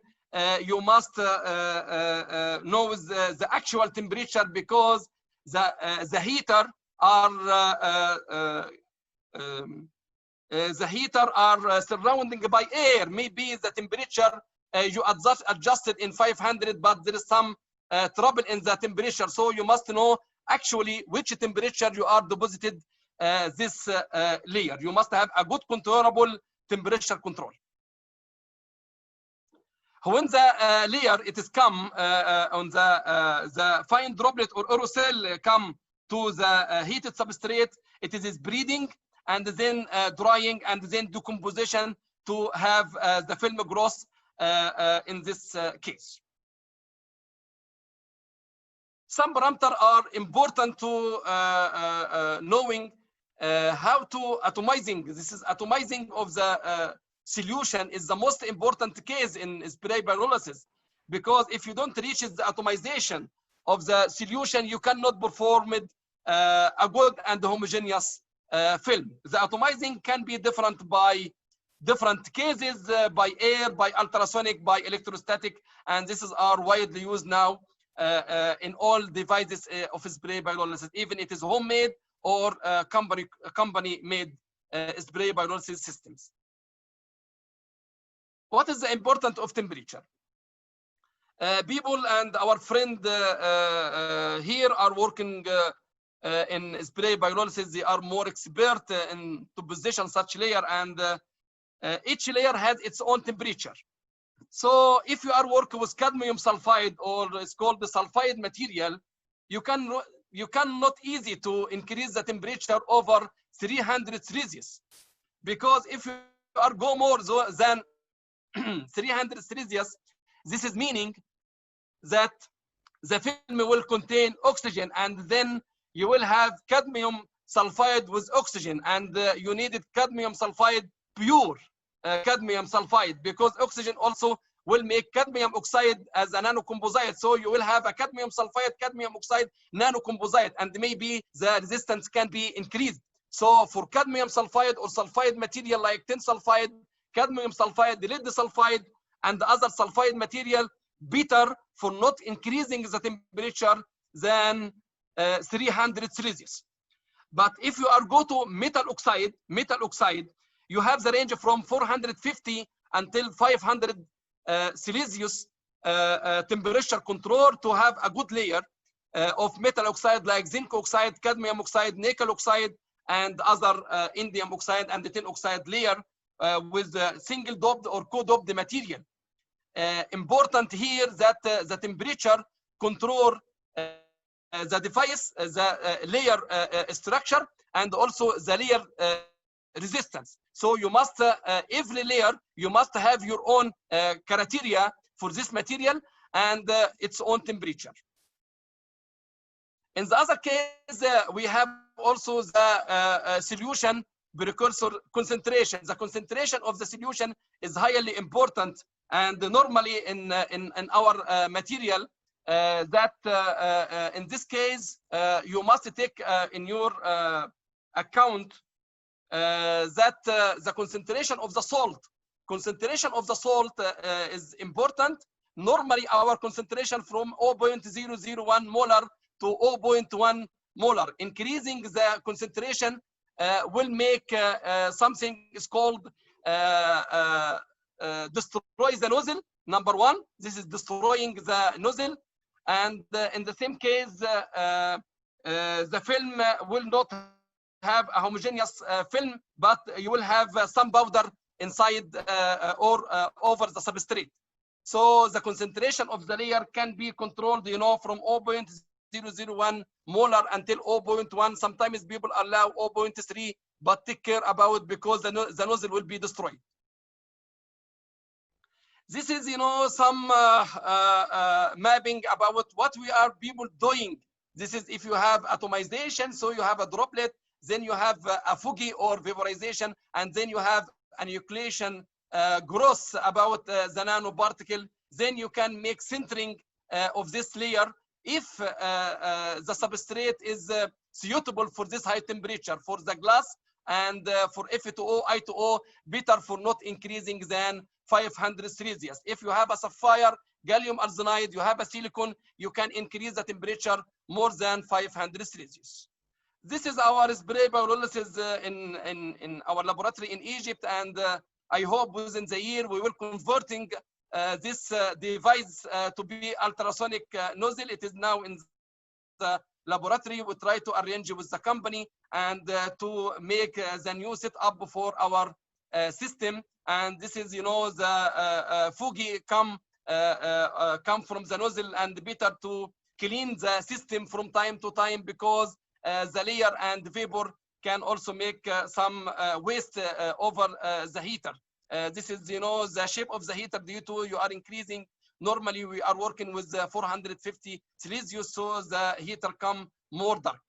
you must know the actual temperature, because the heater are surrounding by air. Maybe the temperature you adjusted in 500, but there is some trouble in the temperature. So you must know actually which temperature you are deposited this layer. You must have a good controllable temperature control. When the layer it is come on the fine droplet or aerosol come to the heated substrate, it is breeding and then drying and then decomposition to have the film growth in this case. Some parameters are important to knowing how to atomizing. This is atomizing of the solution is the most important case in spray pyrolysis, because if you don't reach the atomization of the solution, you cannot perform it, a good and homogeneous film. The atomizing can be different by different cases, by air, by ultrasonic, by electrostatic, and this is are widely used now in all devices of spray pyrolysis, even it is homemade or company made spray pyrolysis systems. What is the importance of temperature? People and our friend here are working in spray pyrolysis. They are more expert in to position such layer, and each layer has its own temperature. So if you are working with cadmium sulfide, or it's called the sulfide material, you cannot easy to increase the temperature over 300 Celsius, because if you are go more than 300 Celsius, this is meaning that the film will contain oxygen, and then you will have cadmium sulfide with oxygen, and you needed cadmium sulfide pure cadmium sulfide, because oxygen also will make cadmium oxide as a nanocomposite. So you will have a cadmium sulfide, cadmium oxide nanocomposite, and maybe the resistance can be increased. So for cadmium sulfide or sulfide material like tin sulfide, cadmium sulfide, lead sulfide, and the other sulfide material, better for not increasing the temperature than 300 Celsius. But if you are go to metal oxide, you have the range from 450 until 500 Celsius temperature control to have a good layer of metal oxide like zinc oxide, cadmium oxide, nickel oxide, and other indium oxide and the tin oxide layer with single doped or co-doped material. Important here that the temperature control the device, the layer structure, and also the layer resistance. So you must, every layer, you must have your own criteria for this material and its own temperature. In the other case, we have also the solution precursor concentration. The concentration of the solution is highly important, and normally in our material, that in this case, you must take in your account that the concentration of the salt is important. Normally our concentration from 0.001 molar to 0.1 molar. Increasing the concentration will make something is called destroy the nozzle. Number one, this is destroying the nozzle, and in the same case, the film will not have a homogeneous film, but you will have some powder inside or over the substrate. So the concentration of the layer can be controlled, you know, from 0.001 molar until 0.1. Sometimes people allow 0.3, but take care about, because the nozzle will be destroyed. This is, you know, some mapping about what we are people doing. This is if you have atomization, so you have a droplet, then you have a foggy or vaporization, and then you have a nucleation growth about the nanoparticle. Then you can make centering of this layer if the substrate is suitable for this high temperature for the glass, and for F2O, I2O, better for not increasing than 500 Celsius. If you have a sapphire, gallium arsenide, you have a silicon, you can increase the temperature more than 500 Celsius. This is our spray pyrolysis in our laboratory in Egypt, and I hope within the year we will converting this device to be ultrasonic nozzle. It is now in the laboratory. We try to arrange with the company and to make the new setup for our system. And this is, you know, the foggy come come from the nozzle, and better to clean the system from time to time, because the layer and vapor can also make some waste over the heater. This is, the shape of the heater due to you are increasing. Normally, we are working with 450 Celsius, so the heater come more dark.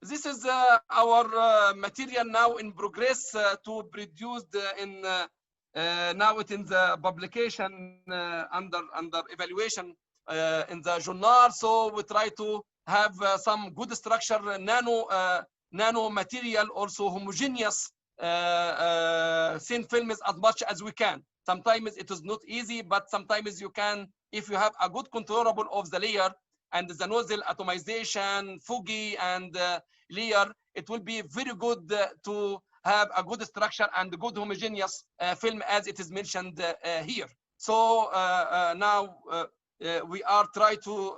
This is our material now in progress to produce in now it in the publication under evaluation in the journal. So we try to have some good structure, nano material, also homogeneous thin films as much as we can. Sometimes it is not easy, but sometimes you can, if you have a good controllable of the layer and the nozzle atomization, foggy, and layer, it will be very good to have a good structure and good homogeneous film, as it is mentioned here. So now we are trying to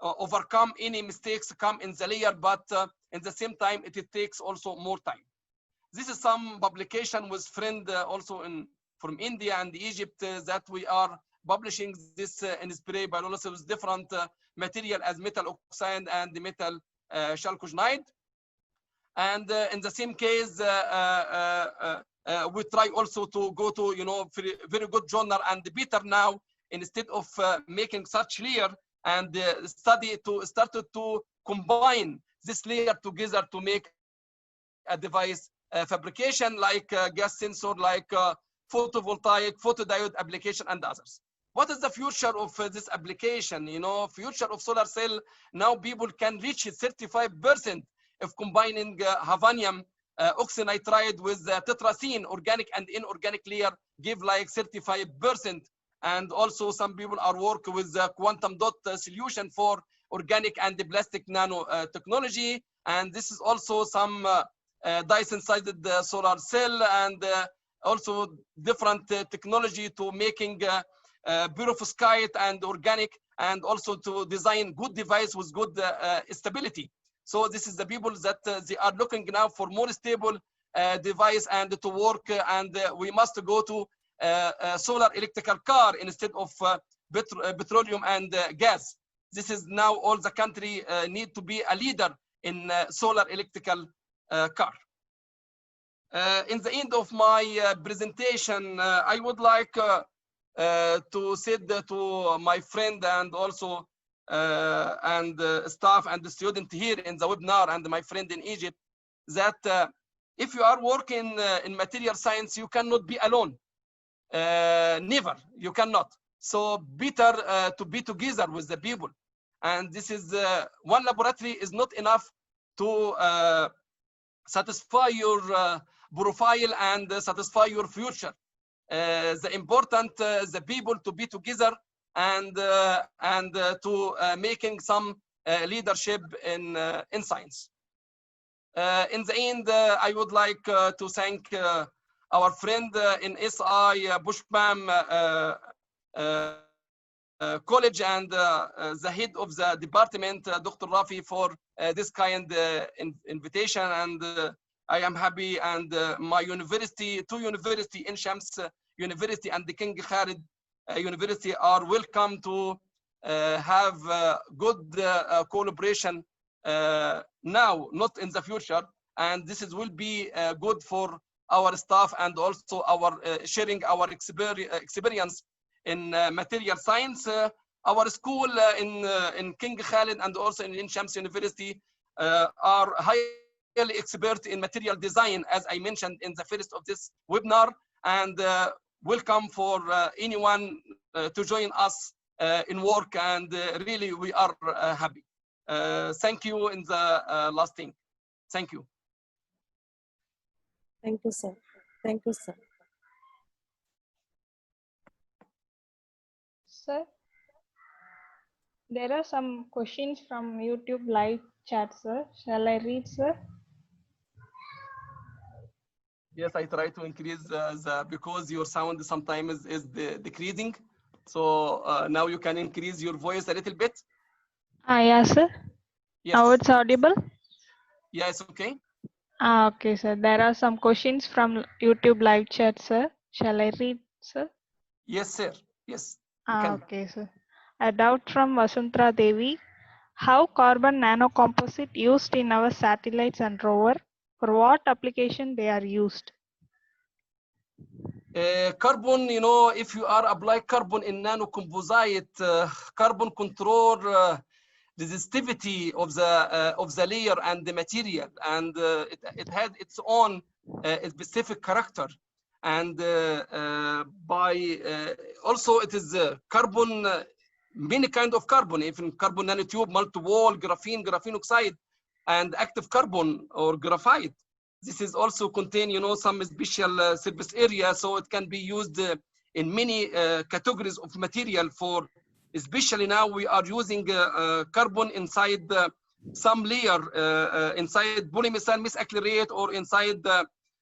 overcome any mistakes come in the layer, but at the same time, it takes also more time. This is some publication with friend also from India and Egypt that we are publishing this in spray pyrolysis with different material as metal oxide and the metal chalcogenide. And in the same case, we try also to go to very good journal and better now, instead of making such layer and study to started to combine this layer together to make a device fabrication like gas sensor, like photovoltaic, photodiode application, and others. What is the future of this application? Future of solar cell, now people can reach 35% of combining hafnium oxynitride with tetrazine, organic and inorganic layer, give like 35%. And also some people are working with the quantum dot solution for organic and the plastic nano technology. And this is also some Dyson-sided solar cell, and also different technology to making perovskite and organic, and also to design good device with good stability. So this is the people that they are looking now for more stable device and to work, and we must go to solar electrical car instead of petroleum and gas. This is now all the country need to be a leader in solar electrical car. In the end of my presentation, I would like to say to my friend and also staff and the student here in the webinar and my friend in Egypt, that if you are working in material science, you cannot be alone. Never, you cannot. So better to be together with the people. And this is one laboratory is not enough to satisfy your profile and satisfy your future. The important the people to be together and to making some leadership in science. In the end, I would like to thank our friend in SI Bushman College and the head of the department, Dr. Rafi, for this kind invitation. And I am happy, and my university, two universities, in Shams University and the King Khalid University, are welcome to have good collaboration now, not in the future. And this will be good for our staff and also our sharing our experience in material science. Our school in King Khalid and also in Shams University are highly expert in material design, as I mentioned in the first of this webinar, and welcome for anyone to join us in work, and really we are happy. Thank you in the last thing. Thank you. Thank you, sir. Thank you, sir. Sir, there are some questions from YouTube live chat, sir. Shall I read, sir? Yes, I try to increase because your sound sometimes is decreasing. So now you can increase your voice a little bit. Yeah, sir. Yes. Now it's audible? Yes, okay. Okay, sir. There are some questions from YouTube live chat, sir. Shall I read, sir? Yes, sir. Yes, you can. Okay, sir. A doubt from Vasuntra Devi. How carbon nanocomposite used in our satellites and rover? For what application they are used? Carbon, if you are apply carbon in nanocomposite, carbon control resistivity of the layer and the material, and it had its own specific character, and also it is carbon, many kind of carbon, even carbon nanotube, multi-wall, graphene oxide, and active carbon or graphite. This is also contain, some special surface area, so it can be used in many categories of material. For especially now we are using carbon inside some layer, inside polymethyl mesacrylate or inside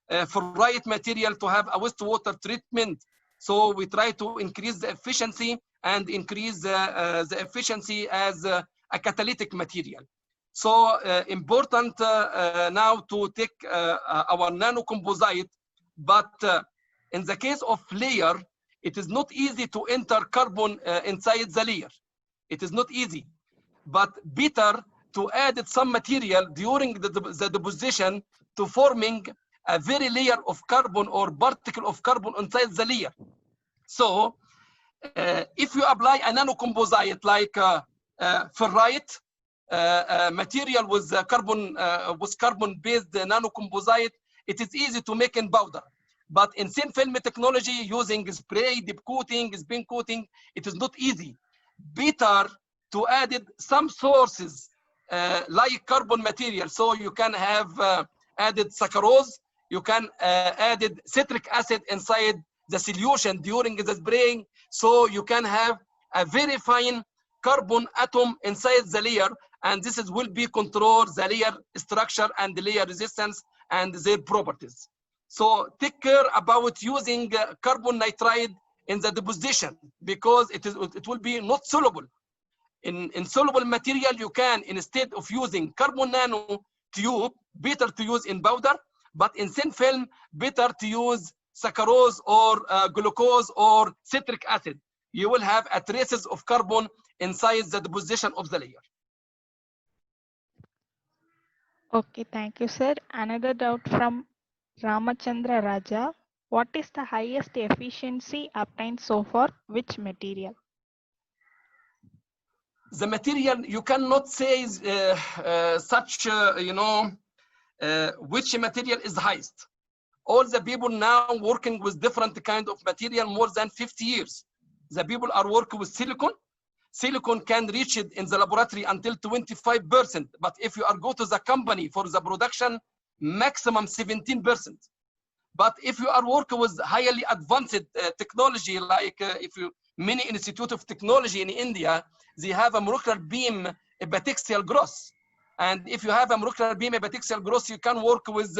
ferrite material to have a wastewater treatment. So we try to increase the efficiency and increase the efficiency as a catalytic material. So important now to take our nanocomposite, but in the case of layer, it is not easy to enter carbon inside the layer. It is not easy, but better to add some material during the deposition to forming a very layer of carbon or particle of carbon inside the layer. So if you apply a nanocomposite like ferrite, material with carbon-based nanocomposite, it is easy to make in powder. But in thin film technology, using spray, dip coating, spin coating, it is not easy. Better to add some sources like carbon material. So you can have added saccharose, you can added citric acid inside the solution during the spraying. So you can have a very fine carbon atom inside the layer, and this will be control the layer structure and the layer resistance and their properties. So take care about using carbon nitride in the deposition, because it will be not soluble. In soluble material, you can, instead of using carbon nano tube, better to use in powder, but in thin film, better to use saccharose or glucose or citric acid. You will have traces of carbon inside the deposition of the layer. Okay, thank you, sir. Another doubt from Ramachandra Raja. What is the highest efficiency obtained so far? Which material? The material, you cannot say which material is the highest. All the people now working with different kind of material more than 50 years. The people are working with silicon. Silicon can reach it in the laboratory until 25%, but if you are go to the company for the production, maximum 17%. But if you are working with highly advanced technology, like if you many institute of technology in India, they have a molecular beam epitaxial growth, and if you have a molecular beam epitaxial growth, you can work with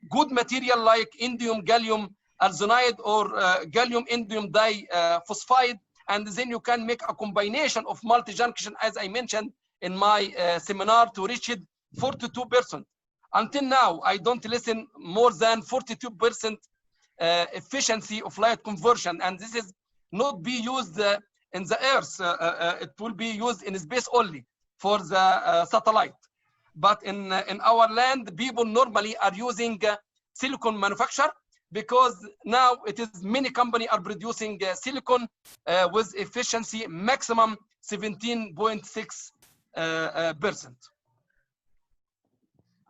good material like indium gallium arsenide or gallium indium diphosphide, and then you can make a combination of multi-junction, as I mentioned in my seminar, to reach it 42%. Until now, I don't listen more than 42% efficiency of light conversion, and this is not be used in the earth. It will be used in space only for the satellite. But in our land, people normally are using silicon manufacture, because now it is many companies are producing silicon with efficiency maximum 17.6%.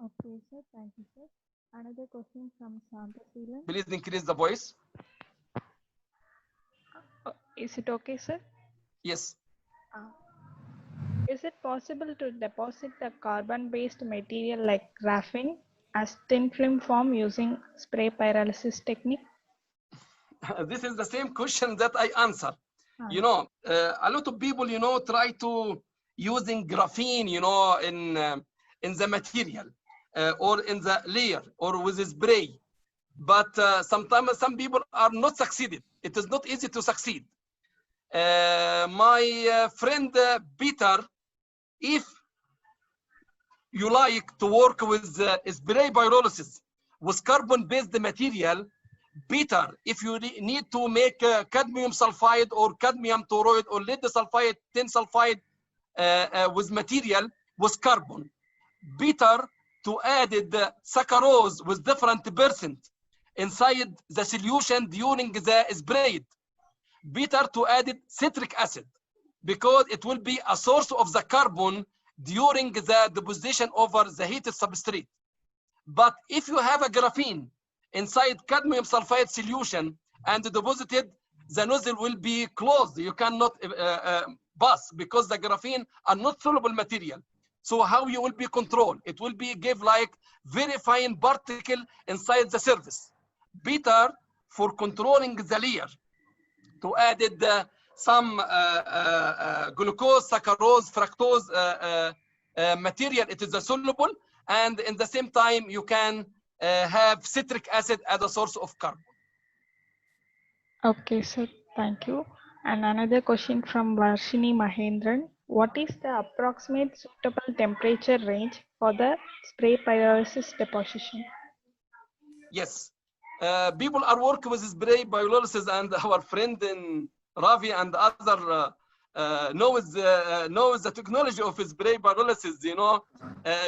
Okay, sir. Thank you, sir. Another question from Santa Seelan. Please increase the voice. Is it okay, sir? Yes. Is it possible to deposit the carbon-based material like graphene as thin film form using spray pyrolysis technique? This is the same question that I answer. A lot of people, try to using graphene, in the material or in the layer or with a spray. But sometimes some people are not succeeded. It is not easy to succeed. My friend Peter, if you like to work with spray pyrolysis with carbon-based material, Better if you need to make cadmium sulfide or cadmium toroid or lead sulfide, tin sulfide with material with carbon. Better to add the saccharose with different percent inside the solution during the sprayed. Better to add citric acid because it will be a source of the carbon during the deposition over the heated substrate. But if you have a graphene inside cadmium sulfide solution and deposited, the nozzle will be closed. You cannot pass because the graphene are not soluble material. So how you will be controlled? It will be give like very fine particle inside the surface. Better for controlling the layer to added some glucose, saccharose, fructose material. It is a soluble, and in the same time you can have citric acid as a source of carbon. Okay, sir. Thank you. And another question from Varshini Mahendran. What is the approximate suitable temperature range for the spray pyrolysis deposition? Yes, people are working with spray pyrolysis, and our friend in Ravi and other knows the technology of spray pyrolysis. You know,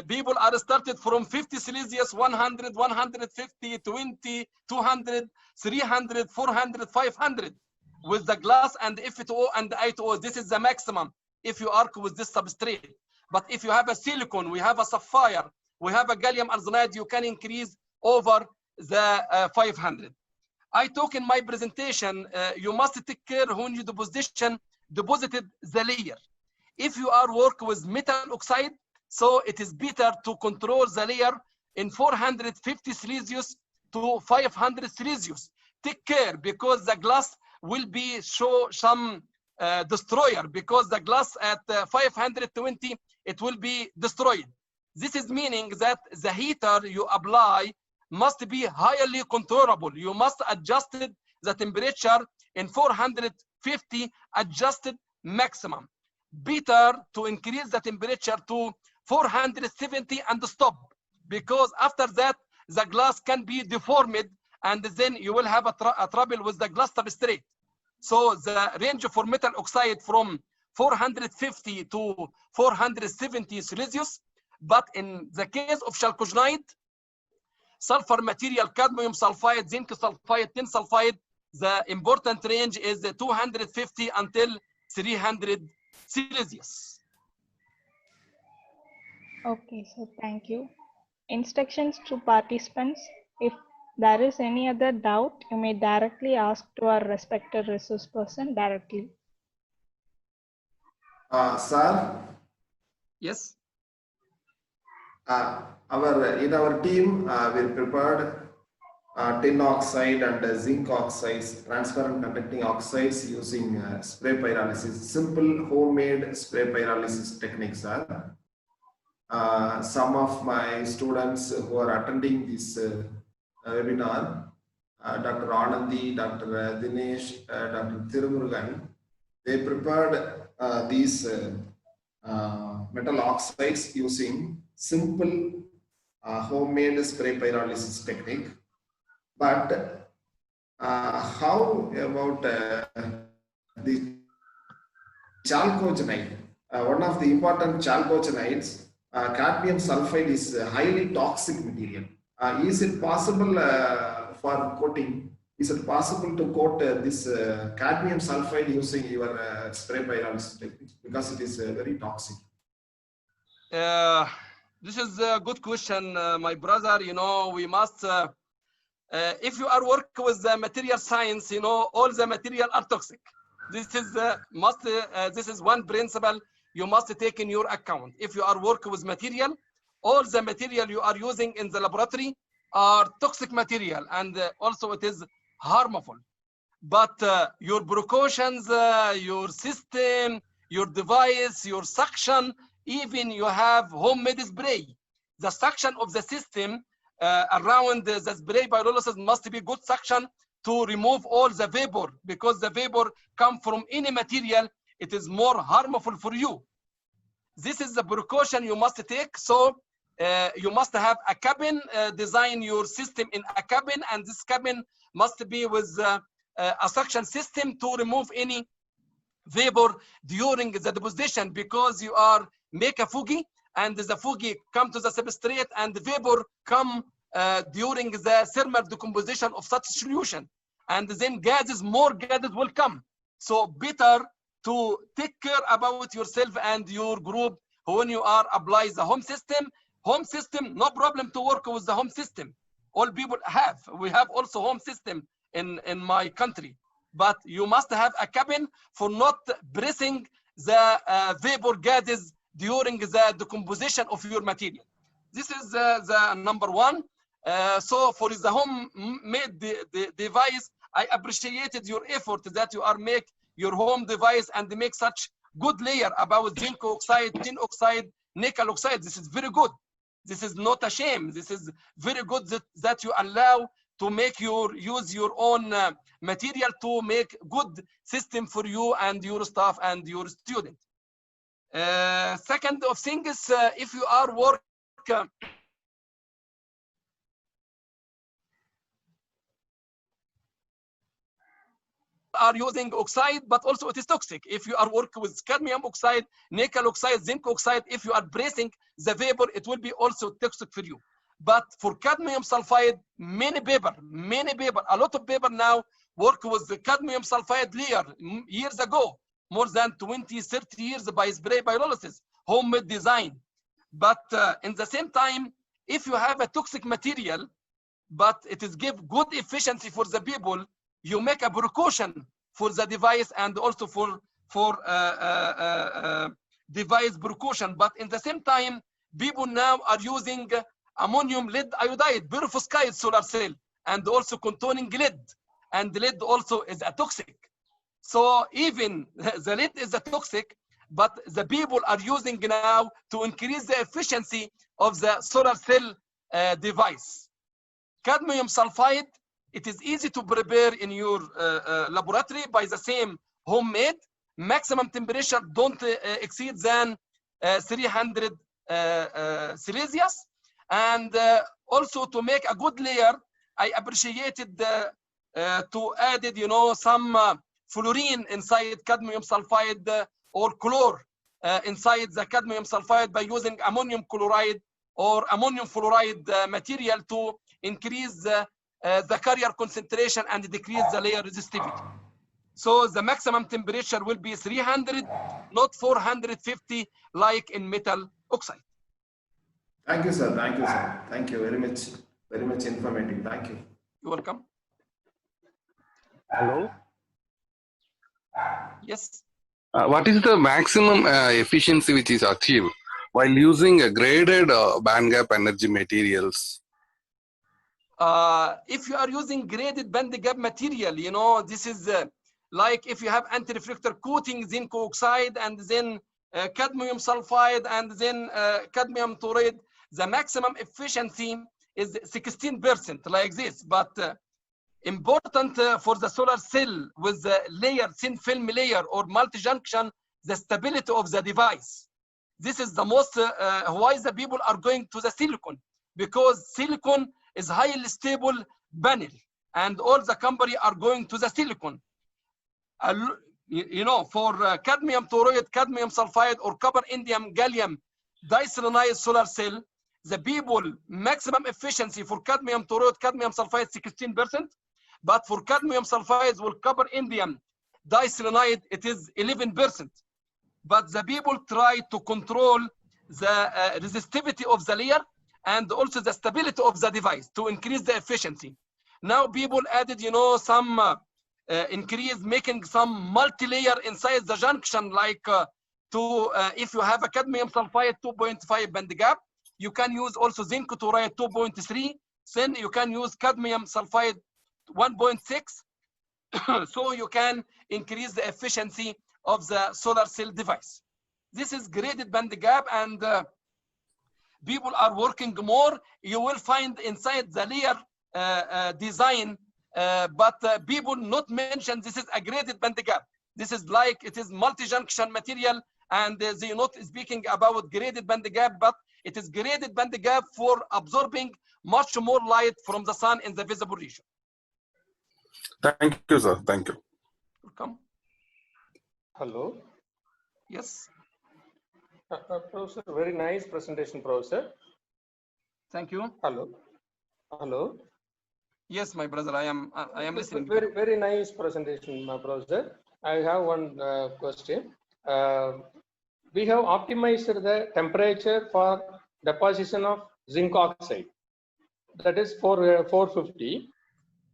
people are started from 50 Celsius, 100, 150, 20, 200, 300, 400, 500 with the glass and F2O and I2O. This is the maximum if you arc with this substrate. But if you have a silicon, we have a sapphire, we have a gallium arsenide, you can increase over the 500. I talk in my presentation, you must take care when you deposited the layer. If you are working with metal oxide, so it is better to control the layer in 450 Celsius to 500 Celsius. Take care because the glass will be show some destroyer, because the glass at 520, it will be destroyed. This is meaning that the heater you apply must be highly controllable. You must adjust the temperature in 450 adjusted maximum. Better to increase the temperature to 470 and stop, because after that the glass can be deformed and then you will have a trouble with the glass substrate. So the range for metal oxide from 450 to 470 Celsius. But in the case of chalcogenide, sulfur material, cadmium sulfide, zinc sulfide, tin sulfide, the important range is 250 until 300 Celsius. Okay, so thank you. Instructions to participants. If there is any other doubt, you may directly ask to our respected resource person directly. Sir? Yes. In our team, we prepared tin oxide and zinc oxides, transparent conducting oxides using spray pyrolysis, simple homemade spray pyrolysis techniques. Some of my students who are attending this webinar, Dr. Anandi, Dr. Dinesh, Dr. Thirumurugan, they prepared these metal oxides using simple homemade spray pyrolysis technique. But how about the chalcogenide? One of the important chalcogenides, cadmium sulfide, is highly toxic material. Is it possible for coating? Is it possible to coat this cadmium sulfide using your spray pyrolysis technique, because it is very toxic? This is a good question, my brother. You know, we must, if you are working with the material science, you know, all the material are toxic. This is this is one principle you must take in your account. If you are working with material, all the material you are using in the laboratory are toxic material, and also it is harmful. But your precautions, your system, your device, your suction, even you have homemade spray. The suction of the system around the spray pyrolysis must be good suction to remove all the vapor, because the vapor come from any material, it is more harmful for you. This is the precaution you must take. So you must have a cabin, design your system in a cabin, and this cabin must be with a suction system to remove any vapor during the deposition, because you are make a foggy and the foggy come to the substrate and the vapor come during the thermal decomposition of such solution, and then more gases will come. So better to take care about yourself and your group when you are apply the home system. Home system, no problem to work with the home system. All people have. We have also home system in my country. But you must have a cabin for not pressing the vapor gases during the decomposition of your material. This is the number one. So for the home-made device, I appreciated your effort that you are make your home device and make such good layer about zinc oxide, tin oxide, nickel oxide. This is very good. This is not a shame. This is very good that you allow to make use your own material to make good system for you and your staff and your student. Second of things, if you are work are using oxide, but also it is toxic. If you are working with cadmium oxide, nickel oxide, zinc oxide, if you are pressing the vapor, it will be also toxic for you. But for cadmium sulfide, many paper, a lot of paper now work with the cadmium sulfide layer years ago, more than 20, 30 years by spray pyrolysis, homemade design. But in the same time, if you have a toxic material, but it is give good efficiency for the people, you make a precaution for the device and also for device precaution. But in the same time, people now are using ammonium lead iodide perovskite solar cell and also containing lead, and lead also is a toxic. So even the lead is a toxic, but the people are using now to increase the efficiency of the solar cell device. Cadmium sulfide, it is easy to prepare in your laboratory by the same homemade. Maximum temperature don't exceed than 300 Celsius. And also to make a good layer, I appreciated to added, some fluorine inside cadmium sulfide or chlor inside the cadmium sulfide by using ammonium chloride or ammonium fluoride material to increase the carrier concentration and decrease the layer resistivity. So the maximum temperature will be 300, not 450 like in metal oxide. Thank you, sir. Thank you, sir. Thank you very much. Very much informative. Thank you. You're welcome. Hello. Yes. What is the maximum efficiency which is achieved while using a graded band gap energy materials? If you are using graded band gap material, this is like if you have anti-reflector coating, zinc oxide, and then cadmium sulfide, and then cadmium toroid, the maximum efficiency is 16%, like this. But important for the solar cell with the layer, thin film layer or multi-junction, the stability of the device. This is the most why the people are going to the silicon, because silicon is highly stable panel, and all the company are going to the silicon. For cadmium toroid, cadmium sulfide, or copper indium gallium diselenide solar cell, the people maximum efficiency for cadmium toroid, cadmium sulfide 16%, but for cadmium sulfides with copper indium diselenide it is 11%. But the people try to control the resistivity of the layer and also the stability of the device to increase the efficiency. Now people added, some increase, making some multi-layer inside the junction, like if you have a cadmium sulfide 2.5 band gap, you can use also zinc toroid 2.3, then you can use cadmium sulfide 1.6, so you can increase the efficiency of the solar cell device. This is graded band gap, and people are working more. You will find inside the layer design, but people not mention this is a graded band gap. This is like it is multi-junction material, and they not speaking about graded band gap, but it is graded band gap for absorbing much more light from the sun in the visible region. Thank you, sir. Thank you. Welcome. Hello. Yes. Professor, very nice presentation, Professor. Thank you. Hello. Hello. Yes, my brother, I am listening. Very nice presentation, my Professor. I have one question. We have optimized the temperature for deposition of zinc oxide. That is for 450.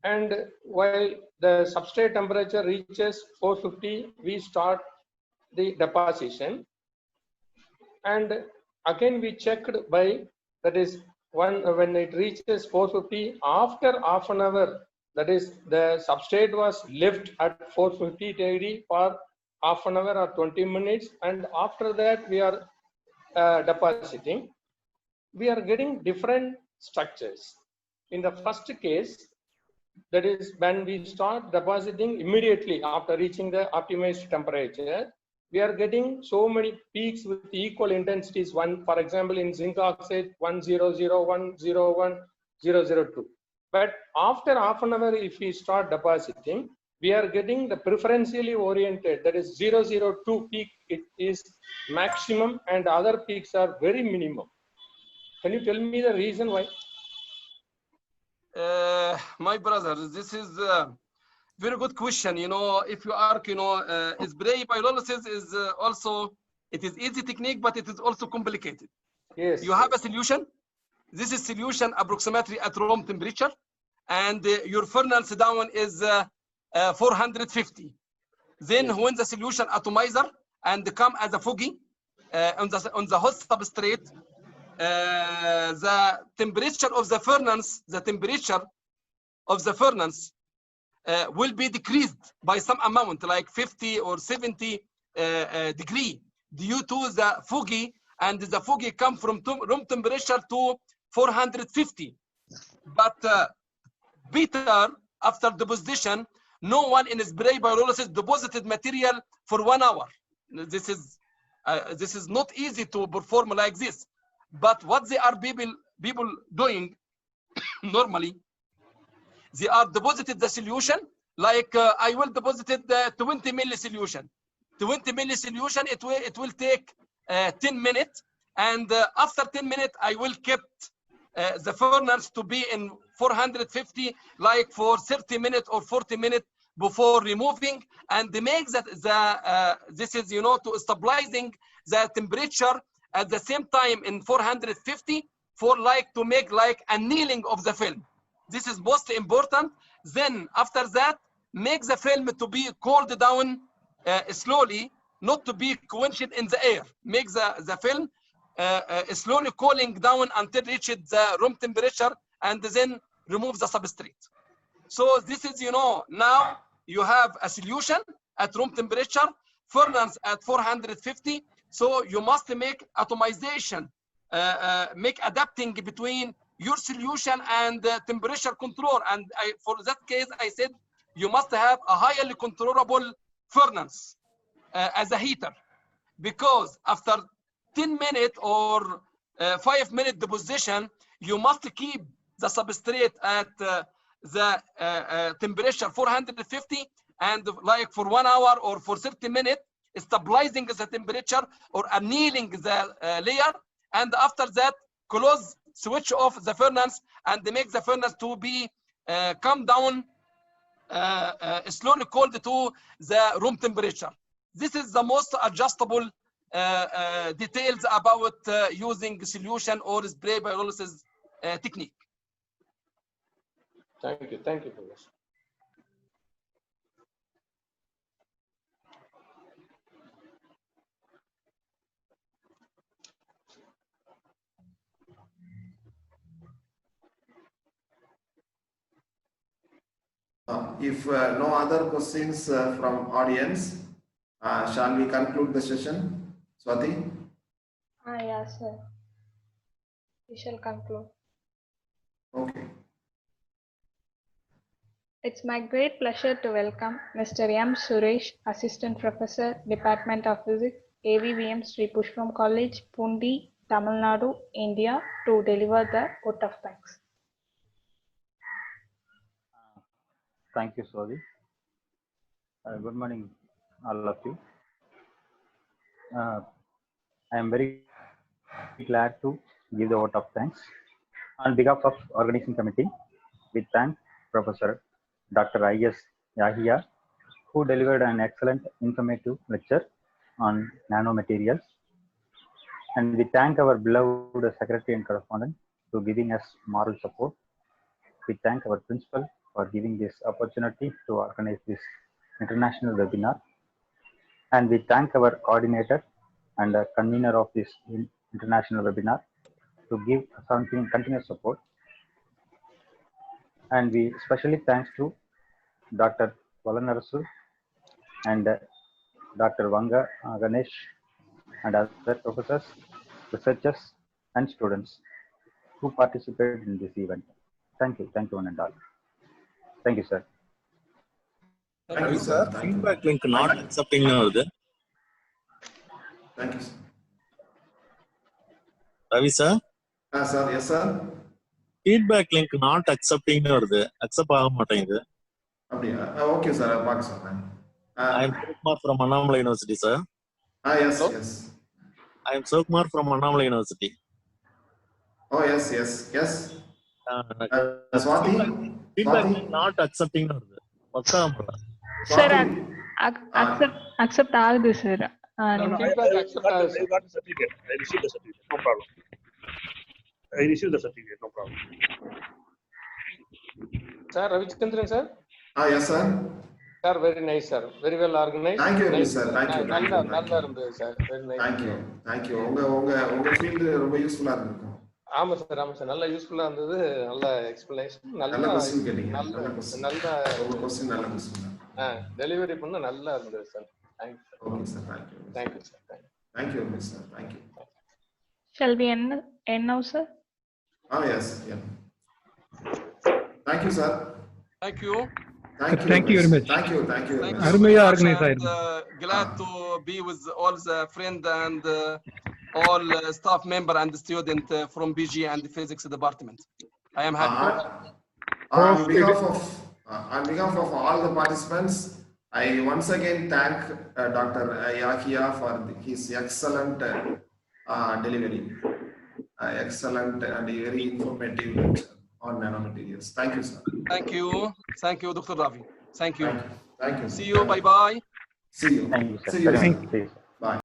And while the substrate temperature reaches 450, we start the deposition. And again we checked by, that is when it reaches 450, after half an hour, that is the substrate was left at 450 degree for half an hour or 20 minutes, and after that we are depositing. We are getting different structures. In the first case, that is when we start depositing immediately after reaching the optimized temperature, we are getting so many peaks with equal intensities. One, for example, in zinc oxide 100, 101, 002. But after half an hour, if we start depositing, we are getting the preferentially oriented, that is 002 peak, it is maximum and other peaks are very minimum. Can you tell me the reason why? My brother, this is a very good question. You know, if you ask, you know, spray pyrolysis is also, it is easy technique, but it is also complicated. Yes. You have a solution. This is solution approximately at room temperature, and your furnace down is 450. Then Yes. when the solution atomizer and come as a foggy on the hot substrate, the temperature of the furnace, will be decreased by some amount, like 50 or 70 degree, due to the foggy, and the foggy come from room temperature to 450. But better after deposition, no one in spray pyrolysis deposited material for 1 hour. This is not easy to perform like this. But what they are people doing normally, they are deposited the solution, like I will deposit the 20 milli solution. 20 milli solution, it will take 10 minutes, and after 10 minutes I will keep the furnace to be in 450, like for 30 minutes or 40 minutes before removing, and make that this is, you know, to stabilizing the temperature at the same time in 450, for like to make like annealing of the film. This is most important. Then after that, make the film to be cooled down slowly, not to be quenched in the air. Make the film slowly cooling down until reached the room temperature, and then remove the substrate. So this is, you know, now you have a solution at room temperature, furnace at 450. So you must make atomization, make adapting between your solution and temperature control. And for that case, I said you must have a highly controllable furnace as a heater, because after 10 minutes or 5 minute deposition, you must keep the substrate at the temperature 450, and like for 1 hour or for 30 minutes, stabilizing the temperature or annealing the layer, and after that close, switch off the furnace, and make the furnace to be come down slowly cold to the room temperature. This is the most adjustable details about using solution or spray pyrolysis technique. Thank you, Professor. If no other questions from audience, shall we conclude the session? Swati? Yes, sir. We shall conclude. Okay. It's my great pleasure to welcome Mr. M. Suresh, Assistant Professor, Department of Physics, AVVM Sri Pushpam College, Pundi, Tamil Nadu, India, to deliver the vote of thanks. Thank you, Sodi. Good morning, all of you. I am very glad to give the vote of thanks. On behalf of organizing committee, we thank Professor Dr. I.S. Yahya, who delivered an excellent informative lecture on nanomaterials. And we thank our beloved secretary and correspondent for giving us moral support. We thank our principal for giving this opportunity to organize this international webinar. And we thank our coordinator and the convener of this international webinar to give something continuous support. And we especially thanks to Dr. Valanarasu and Dr. Vanga Ganesh and other professors, researchers, and students who participated in this event. Thank you one and all. Thank you, sir. Thank you, sir. Thank you. Feedback link not accepting now. Thank you, sir. Ravi sir? Sir, yes, sir. Feedback link not accepting now. Accept okay, sir. I'll back, sir. I am Sokumar from Annamalai University, sir. Yes, Hello? yes. I am Sokumar from Annamalai University. Oh, yes. Swati? Feedback link not accepting now. Sir, Swati? accept all this, sir. Feedback accept I got the certificate. I received the certificate. No problem. I received the certificate. No problem. Sir, Ravichandran sir? Yes, sir. Sir, very nice, sir. Very well organized. Thank you, nice, sir. Thank you. நல்லா இருந்தது sir. Very nice. Thank you. உங்க field ரொம்ப யூஸ்ஃபுல்லா இருக்கும். ஆமா sir. நல்லா யூஸ்ஃபுல்லா இருந்தது. நல்ல எக்ஸ்பிளனேஷன். நல்ல क्वेश्चन கேட்டீங்க. நல்ல உங்க क्वेश्चन நல்ல क्वेश्चन. டெலிவரி பண்ண நல்லா இருந்தது sir. Thank you. Okay, sir. Thank you. Thank you, sir. Thank you, sir. Thank you. Shall we end now, sir? Yes. Yeah. Thank you, sir. Thank you. Thank you very much. Thank you very much. And, glad to be with all the friends and all staff member and student from BG and the physics department. I am happy. On behalf of all the participants, I once again thank Dr. Yahya for his excellent delivery. Excellent and very informative lecture on nanomaterials. Thank you, sir. Thank you, Dr. Ravi. Thank you. Thank you. See you. Bye-bye. See you. Thank you, sir. See you. Thank you.